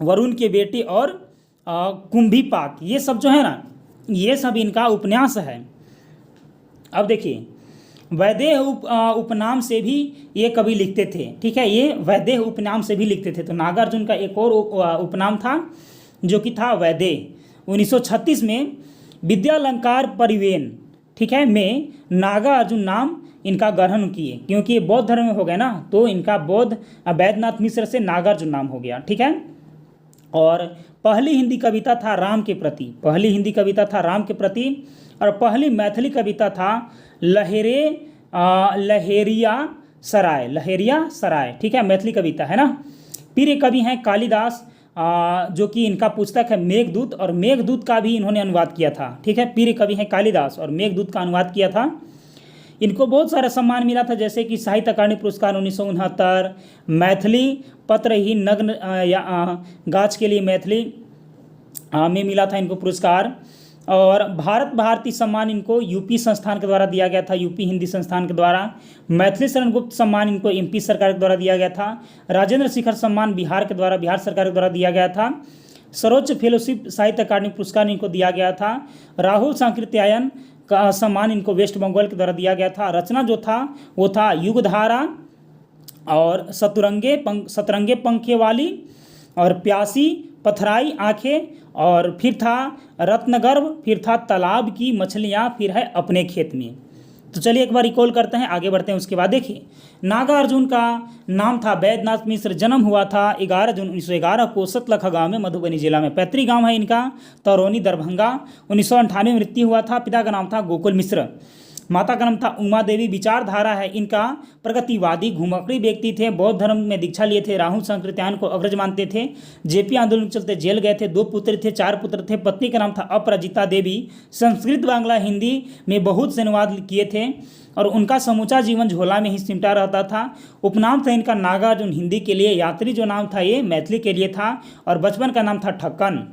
वरुण के बेटे और कुंभीपाक, ये सब जो है ना, ये सब इनका उपन्यास है। अब देखिए, वैदेह उपनाम से भी ये कवि लिखते थे, ठीक है, ये वैदेह उपनाम से भी लिखते थे। तो नागार्जुन का एक और उपनाम था जो कि था वैदेह। 1936 में विद्यालंकार परिवेन, ठीक है, में नागार्जुन नाम इनका ग्रहण किए, क्योंकि ये बौद्ध धर्म में हो गए ना, तो इनका बौद्ध वैद्यनाथ मिश्र से नागार्जुन नाम हो गया, ठीक है। और पहली हिंदी कविता था राम के प्रति, पहली हिंदी कविता था राम के प्रति। और पहली मैथिली कविता था लहेरिया सराय, लहेरिया सराय, ठीक है, मैथिली कविता है ना। फिर एक कवि हैं कालिदास, जो कि इनका पुस्तक है मेघदूत, और मेघदूत का भी इन्होंने अनुवाद किया था, ठीक है। फिर एक कवि हैं कालिदास और मेघदूत का अनुवाद किया था। इनको बहुत सारा सम्मान मिला था, जैसे कि साहित्य अकादमी पुरस्कार 1969, मैथिली पत्रहीन नग्न गाछ के लिए मैथिली में मिला था इनको पुरस्कार। और भारत भारती सम्मान इनको यूपी संस्थान के द्वारा दिया गया था, यूपी हिंदी संस्थान के द्वारा। मैथिली शरण गुप्त सम्मान इनको एमपी सरकार के द्वारा दिया गया था। राजेंद्र शेखर सम्मान बिहार के द्वारा, बिहार सरकार के द्वारा दिया गया था। सर्वोच्च फेलोशिप साहित्य अकादमी पुरस्कार इनको दिया गया था। राहुल सांकृत्यायन का सम्मान इनको वेस्ट बंगाल के द्वारा दिया गया था। रचना जो था वो था युगधारा और सतरंगे पंखे वाली और प्यासी पथराई आंखें, और फिर था रत्नगर्भ, फिर था तालाब की मछलियाँ, फिर है अपने खेत में। तो चलिए एक बार रिकॉल करते हैं, आगे बढ़ते हैं। उसके बाद देखिए, नागार्जुन का नाम था वैद्यनाथ मिश्र, जन्म हुआ था 11 जून 1911 को सतलखा गांव में, मधुबनी जिला में। पैतृक गांव है इनका तरौनी दरभंगा। 1998 में मृत्यु हुआ था। पिता का नाम था गोकुल मिश्र, माता का नाम था उमा देवी। विचारधारा है इनका प्रगतिवादी, घुमक्कड़ी व्यक्ति थे, बौद्ध धर्म में दीक्षा लिए थे, राहुल सांकृत्यायन को अग्रज मानते थे, जेपी आंदोलन के चलते जेल गए थे। 2 पुत्र थे, 4 पुत्र थे। पत्नी का नाम था अपराजिता देवी। संस्कृत, बांग्ला, हिंदी में बहुत से अनुवाद किए थे और उनका समूचा जीवन झोला में ही सिमटा रहता था। उपनाम था इनका नागार्जुन हिंदी के लिए, यात्री जो नाम था ये मैथिली के लिए था, और बचपन का नाम था ठक्कन।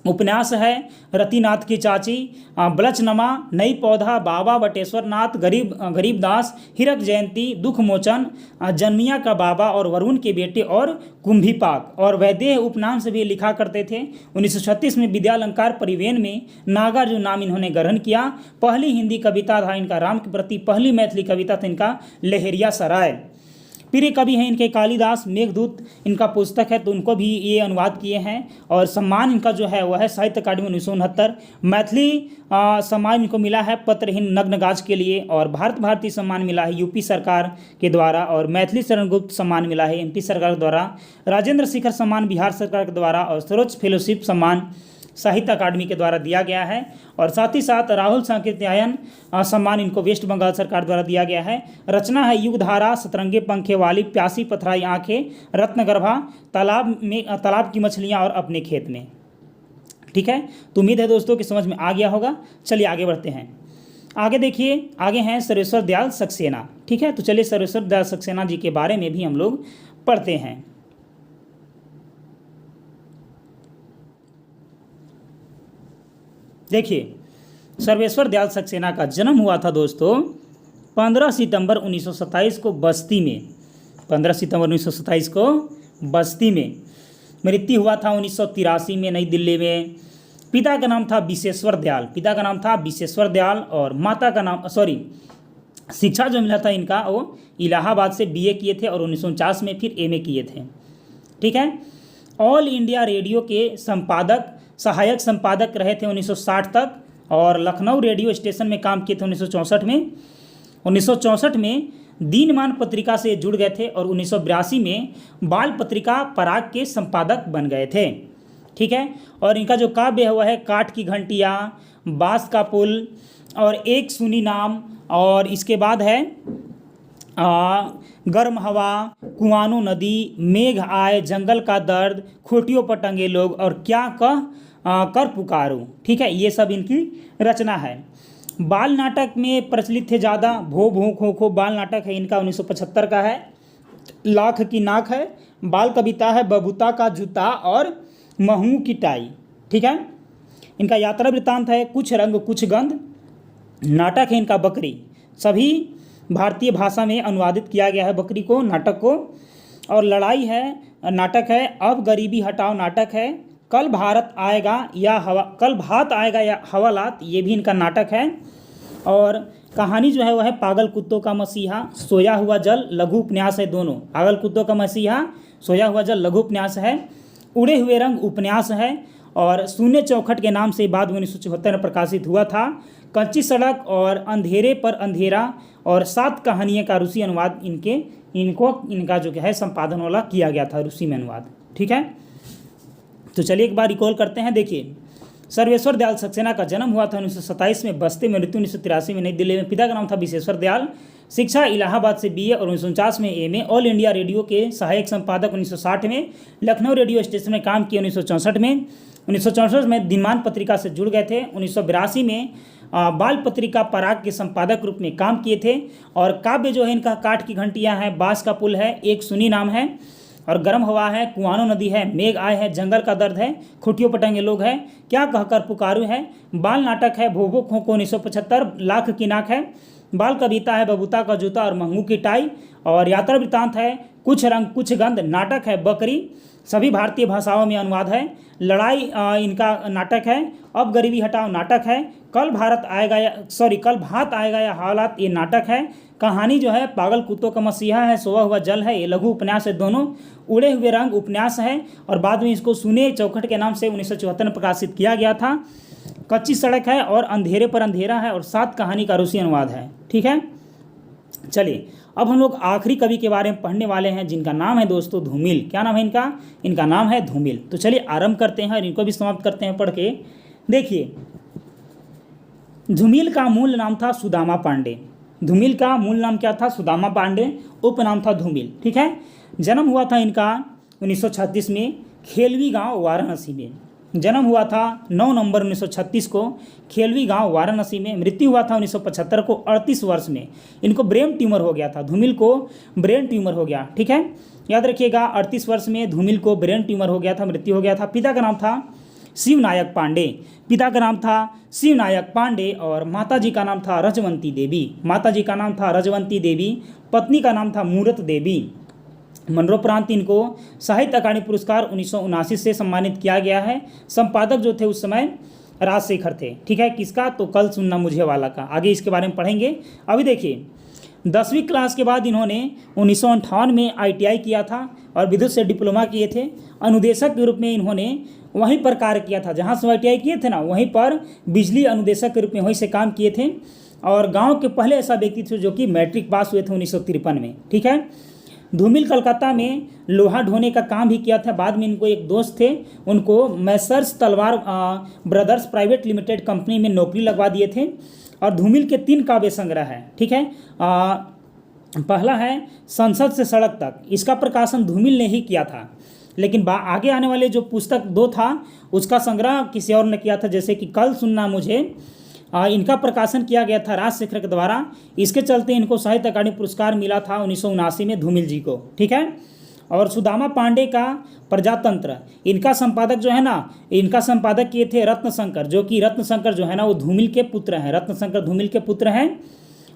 उपन्यास है रतिनाथ की चाची, बलचनमा, नई पौधा, बाबा बटेश्वर नाथ, गरीबदास, हीरक जयंती, दुख मोचन, जन्मिया का बाबा और वरुण के बेटे और कुंभीपाक। और वैदेह उपनाम से भी लिखा करते थे। 1936 में विद्यालंकार परिवेन में नागार्जुन नाम इन्होंने ग्रहण किया। पहली हिंदी कविता था इनका राम के प्रति, पहली मैथिली कविता था इनका लहेरिया सराय। फिर एक कवि हैं इनके कालिदास, मेघदूत इनका पुस्तक है, तो उनको भी ये अनुवाद किए हैं। और सम्मान इनका जो है वह है साहित्य अकादमी 1969। मैथिली सम्मान इनको मिला है पत्रहीन नग्न गाछ के लिए, और भारत भारती सम्मान मिला है यूपी सरकार के द्वारा, और मैथिली शरण गुप्त सम्मान मिला है एमपी सरकार के द्वारा। राजेंद्र शेखर सम्मान बिहार सरकार के द्वारा, और सर्वोच्च फेलोशिप सम्मान साहित्य अकादमी के द्वारा दिया गया है। और साथ ही साथ राहुल सांकृत्यायन सम्मान इनको वेस्ट बंगाल सरकार द्वारा दिया गया है। रचना है युगधारा, सतरंगे पंखे वाली, प्यासी पथराई आंखें, रत्नगर्भा, तालाब की मछलियाँ और अपने खेत में। ठीक है, तो उम्मीद है दोस्तों कि समझ में आ गया होगा। चलिए आगे बढ़ते हैं। आगे देखिए, आगे हैं सर्वेश्वर दयाल सक्सेना। ठीक है, तो चलिए सर्वेश्वर दयाल सक्सेना जी के बारे में भी हम लोग पढ़ते हैं। देखिए, सर्वेश्वर दयाल सक्सेना का जन्म हुआ था दोस्तों 15 सितंबर 1927 को बस्ती में। 15 सितंबर 1927 को बस्ती में। मृत्यु हुआ था 1983 में नई दिल्ली में। पिता का नाम था विश्वेश्वर दयाल, पिता का नाम था विश्वेश्वर दयाल, और माता का नाम शिक्षा जो मिला था इनका वो इलाहाबाद से बीए किए थे, और 1949 में फिर एमए किए थे। ठीक है, ऑल इंडिया रेडियो के सहायक संपादक रहे थे 1960 तक, और लखनऊ रेडियो स्टेशन में काम किए थे 1964 में। 1964 में दीनमान पत्रिका से जुड़ गए थे, और 1982 में बाल पत्रिका पराग के संपादक बन गए थे। ठीक है, और इनका जो काव्य है वह है काठ की घंटिया, बांस का पुल, और एक सुनी नाम, और इसके बाद है गर्म हवा, कुआनो नदी, मेघ आए, जंगल का दर्द, खोटियों पर टंगे लोग, और क्या कर पुकारो। ठीक है, ये सब इनकी रचना है। बाल नाटक में प्रचलित थे ज़्यादा। भो भो खो खो बाल नाटक है इनका, 1975 का है। लाख की नाक है, बाल कविता है, बबूता का जूता और महू की टाई। ठीक है। इनका यात्रा वृत्तांत है कुछ रंग कुछ गंध, नाटक है इनका बकरी, सभी भारतीय भाषा में अनुवादित किया गया है बकरी को, नाटक को। और लड़ाई है नाटक है, अब गरीबी हटाओ नाटक है, कल भात आएगा या हवालात, ये भी इनका नाटक है। और कहानी जो है वह है पागल कुत्तों का मसीहा, सोया हुआ जल, लघु उपन्यास है दोनों। पागल कुत्तों का मसीहा, सोया हुआ जल लघु उपन्यास है। उड़े हुए रंग उपन्यास है और शून्य चौखट के नाम से बाद 1974 में प्रकाशित हुआ था। कच्ची सड़क और अंधेरे पर अंधेरा और 7 कहानियों का रूसी अनुवाद इनका जो है संपादन वाला किया गया था, रूसी में अनुवाद। ठीक है। तो चलिए एक बार रिकॉल करते हैं। देखिए, सर्वेश्वर दयाल सक्सेना का जन्म हुआ था 1927 में बस्ती में, मृत्यु 1983 में नई दिल्ली में। पिता का नाम था विशेश्वर दयाल। शिक्षा इलाहाबाद से BA और 1949 में MA। ऑल इंडिया रेडियो के सहायक संपादक 1960 में, लखनऊ रेडियो स्टेशन में काम किया 1964 में। 1964 में दिनमान पत्रिका से जुड़ गए थे। 1982 में बाल पत्रिका पराग के संपादक रूप में काम किए थे। और काव्य जो है इनका काठ की घंटियाँ हैं, बांस का पुल है, एक सुनी नाम है, और गर्म हवा है, कुआनो नदी है, मेघ आए है, जंगल का दर्द है, खुटियों पटंगे लोग है, क्या कहकर पुकारू है, बाल नाटक है, भोभो खोखो 1975, लाख की नाक है, बाल कविता है, बबूता का जूता और महंगू की टाई। और यात्रा वृत्तांत है कुछ रंग कुछ गंध, नाटक है बकरी, सभी भारतीय भाषाओं में अनुवाद है। लड़ाई इनका नाटक है। अब गरीबी हटाओ नाटक है। कल भात आएगा या हालात, ये नाटक है। कहानी जो है पागल कुत्तों का मसीहा है, सोया हुआ जल है, ये लघु उपन्यास है दोनों। उड़े हुए रंग उपन्यास है और बाद में इसको शून्य चौखट के नाम से 1974 में प्रकाशित किया गया था। कच्ची सड़क है और अंधेरे पर अंधेरा है और 7 कहानी का रूसी अनुवाद है। ठीक है। चलिए अब हम लोग आखिरी कवि के बारे में पढ़ने वाले हैं, जिनका नाम है दोस्तों धूमिल। क्या नाम है इनका? इनका नाम है धूमिल। तो चलिए आरंभ करते हैं और इनको भी समाप्त करते हैं पढ़ के। देखिए, धूमिल का मूल नाम था सुदामा पांडे। धूमिल का मूल नाम क्या था? सुदामा पांडे, उपनाम था धूमिल। ठीक है। जन्म हुआ था इनका 1936 में खेलवी गांव वाराणसी में। जन्म हुआ था 9 नवंबर 1936 को खेलवी गांव वाराणसी में। मृत्यु हुआ था 1975 को 38 वर्ष में। इनको ब्रेन ट्यूमर हो गया था, धूमिल को ब्रेन ट्यूमर हो गया। ठीक है, याद रखिएगा, 38 वर्ष में धूमिल को ब्रेन ट्यूमर हो गया था, मृत्यु हो गया था। पिता का नाम था शिवनायक पांडे। पिता का नाम था शिवनायक पांडे और माताजी का नाम था रजवंती देवी। माताजी का नाम था रजवंती देवी, पत्नी का नाम था मूरत देवी। मरणोपरांत इनको साहित्य अकादमी पुरस्कार 1979 से सम्मानित किया गया है। संपादक जो थे उस समय राजशेखर थे। ठीक है, किसका? तो कल सुनना मुझे वाला का। आगे इसके बारे में पढ़ेंगे। अभी देखिए, 10वीं क्लास के बाद इन्होंने 1958 में ITI किया था और विद्युत से डिप्लोमा किए थे। अनुदेशक के रूप में इन्होंने वहीं पर कार्य किया था, जहाँ से ITI किए थे ना, वहीं पर बिजली अनुदेशक के रूप में वहीं से काम किए थे। और गाँव के पहले ऐसा व्यक्ति थे जो कि मैट्रिक पास हुए थे 1953 में। ठीक है। धूमिल कलकत्ता में लोहा ढोने का काम भी किया था। बाद में इनको एक दोस्त थे, उनको मैसर्स तलवार ब्रदर्स प्राइवेट लिमिटेड कंपनी में नौकरी लगवा दिए थे। और धूमिल के 3 काव्य संग्रह है। ठीक है, पहला है संसद से सड़क तक, इसका प्रकाशन धूमिल ने ही किया था, लेकिन आगे आने वाले जो पुस्तक 2 था उसका संग्रह किसी और ने किया था, जैसे कि कल सुनना मुझे। इनका प्रकाशन किया गया था राजशेखर के द्वारा। इसके चलते इनको साहित्य अकादमी पुरस्कार मिला था 1979 में धूमिल जी को। ठीक है। और सुदामा पांडे का प्रजातंत्र, इनका संपादक जो है ना, इनका संपादक किए थे रत्नशंकर, जो कि रत्नशंकर जो है ना वो धूमिल के पुत्र हैं। रत्नशंकर धूमिल के पुत्र हैं।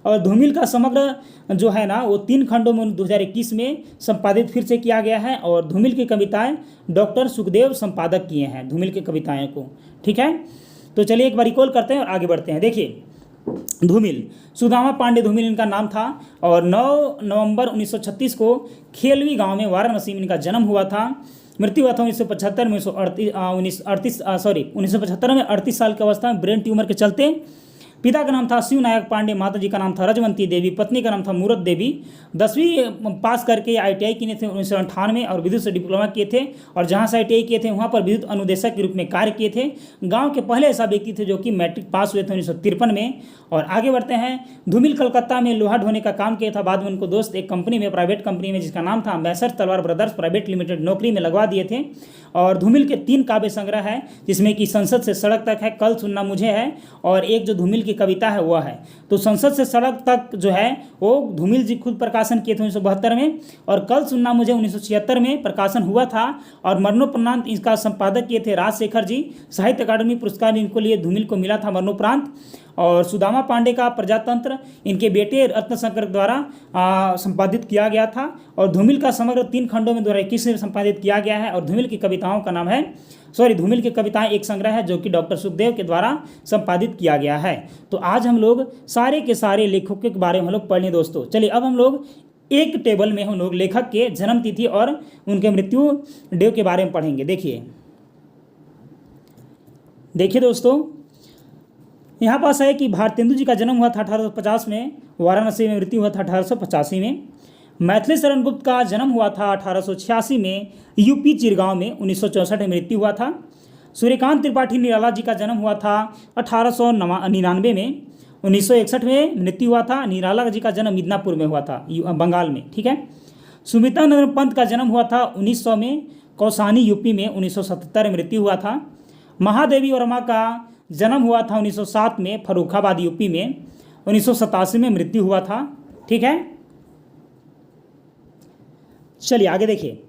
और धूमिल का समग्र जो है ना वो 3 खंडों में 2021 में संपादित फिर से किया गया है। और धूमिल की कविताएं डॉक्टर सुखदेव संपादक किए हैं धूमिल की कविताएं को। ठीक है, तो चलिए एक बार रिकॉल करते हैं और आगे बढ़ते हैं। देखिए, धूमिल, सुदामा पांडे धूमिल इनका नाम था। और 9 नवंबर 1936 को खेलवी गांव में वाराणसी में इनका जन्म हुआ था। मृत्यु हुआ था 1975 में 1975 में 38 साल की अवस्था में ब्रेन ट्यूमर के चलते। पिता का नाम था शिवनायक पांडे, माताजी का नाम था रजवंती देवी, पत्नी का नाम था मूरत देवी। 10वीं पास करके ITI किए थे 1998 में और विद्युत से डिप्लोमा किए थे। और जहाँ से ITI किए थे वहाँ पर विद्युत अनुदेशक के रूप में कार्य किए थे। गांव के पहले ऐसा व्यक्ति थे जो कि मैट्रिक पास हुए थे 1953 में। और आगे बढ़ते हैं। धूमिल कलकत्ता में लोहा ढोने का काम किया था। बाद में उनको दोस्त एक कंपनी में, प्राइवेट कंपनी में, जिसका नाम था मैसर्स तलवार ब्रदर्स प्राइवेट लिमिटेड, नौकरी में लगवा दिए थे। और धूमिल के 3 काव्य संग्रह है, जिसमें कि संसद से सड़क तक है, कल सुनना मुझे है, और एक जो धूमिल की कविता है वह है। तो संसद से सड़क तक जो है वो धूमिल जी खुद प्रकाशन किए थे 1972 में, और कल सुनना मुझे 1976 में प्रकाशन हुआ था, और मरणोपरांत इसका संपादक किए थे राजशेखर जी। साहित्य अकादमी पुरस्कार इनको लिए धूमिल को मिला था मरणोपरांत। और सुदामा पांडे का प्रजातंत्र इनके बेटे रत्नशंकर द्वारा संपादित किया गया था, और धूमिल का समग्र 3 खंडों में 2021 में संपादित किया गया है। और धूमिल की कविताओं का नाम है धूमिल की कविताएं एक संग्रह है जो कि डॉक्टर सुखदेव के द्वारा संपादित किया गया है। तो आज हम लोग सारे के सारे लेखकों के बारे में हम लोग पढ़ लें दोस्तों। चलिए अब हम लोग एक टेबल में हम लोग लेखक के जन्म तिथि और उनके मृत्यु डेव के बारे में पढ़ेंगे। देखिए दोस्तों, यहाँ पास है कि भारतेंदु जी का जन्म हुआ था 1850 में, वाराणसी में मृत्यु हुआ था 1885 में। मैथिली शरण गुप्त का जन्म हुआ था 1886 में, यूपी चिरगांव में 1964 में मृत्यु हुआ था। सूर्यकांत त्रिपाठी निराला जी का जन्म हुआ था 1899 में, 1961 में मृत्यु हुआ था। निराला जी का जन्म मिदनापुर में हुआ था बंगाल में, ठीक है। सुमिता नंदन पंत का जन्म हुआ था 1900 में, कौसानी यूपी में 1977 में मृत्यु हुआ था। महादेवी वर्मा का जन्म हुआ था 1907 में, फर्रुखाबाद यूपी में 1987 में मृत्यु हुआ था, ठीक है। चलिए आगे देखिए,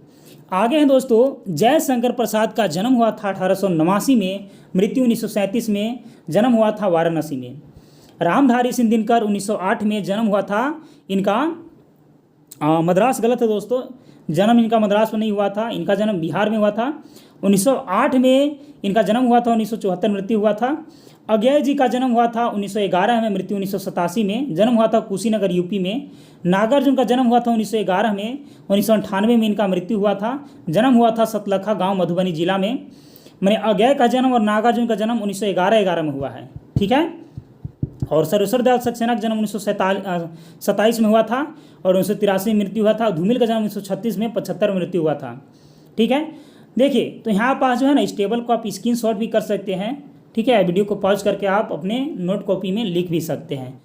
आगे हैं दोस्तों, जयशंकर प्रसाद का जन्म हुआ था 1889 में, मृत्यु 1937 में, जन्म हुआ था वाराणसी में। रामधारी सिंह दिनकर 1908 में जन्म हुआ था इनका, मद्रास गलत है दोस्तों, जन्म इनका मद्रास में नहीं हुआ था, इनका जन्म बिहार में हुआ था। 1908 में इनका जन्म हुआ था, 1974 मृत्यु हुआ था। अज्ञय जी का जन्म हुआ था 1911 में, मृत्यु 1987 में, जन्म हुआ था कुशीनगर यूपी में। नागार्जुन का जन्म हुआ था 1911 में, 1998 में इनका मृत्यु हुआ था। जन्म हुआ था सतलखा गांव मधुबनी जिला में। मैंने अज्ञय का जन्म और नागार्जुन का जन्म 1911 में हुआ है, ठीक है। और सर्वेश्वर दयाल सक्सेना का जन्म 1927 में हुआ था और 1983 में मृत्यु हुआ था। धूमिल का जन्म 1936 में, 75 में मृत्यु हुआ था, ठीक है। देखिए तो यहाँ पास जो है ना, इस टेबल को आप स्क्रीनशॉट भी कर सकते हैं, ठीक है। वीडियो को पॉज करके आप अपने नोट कॉपी में लिख भी सकते हैं।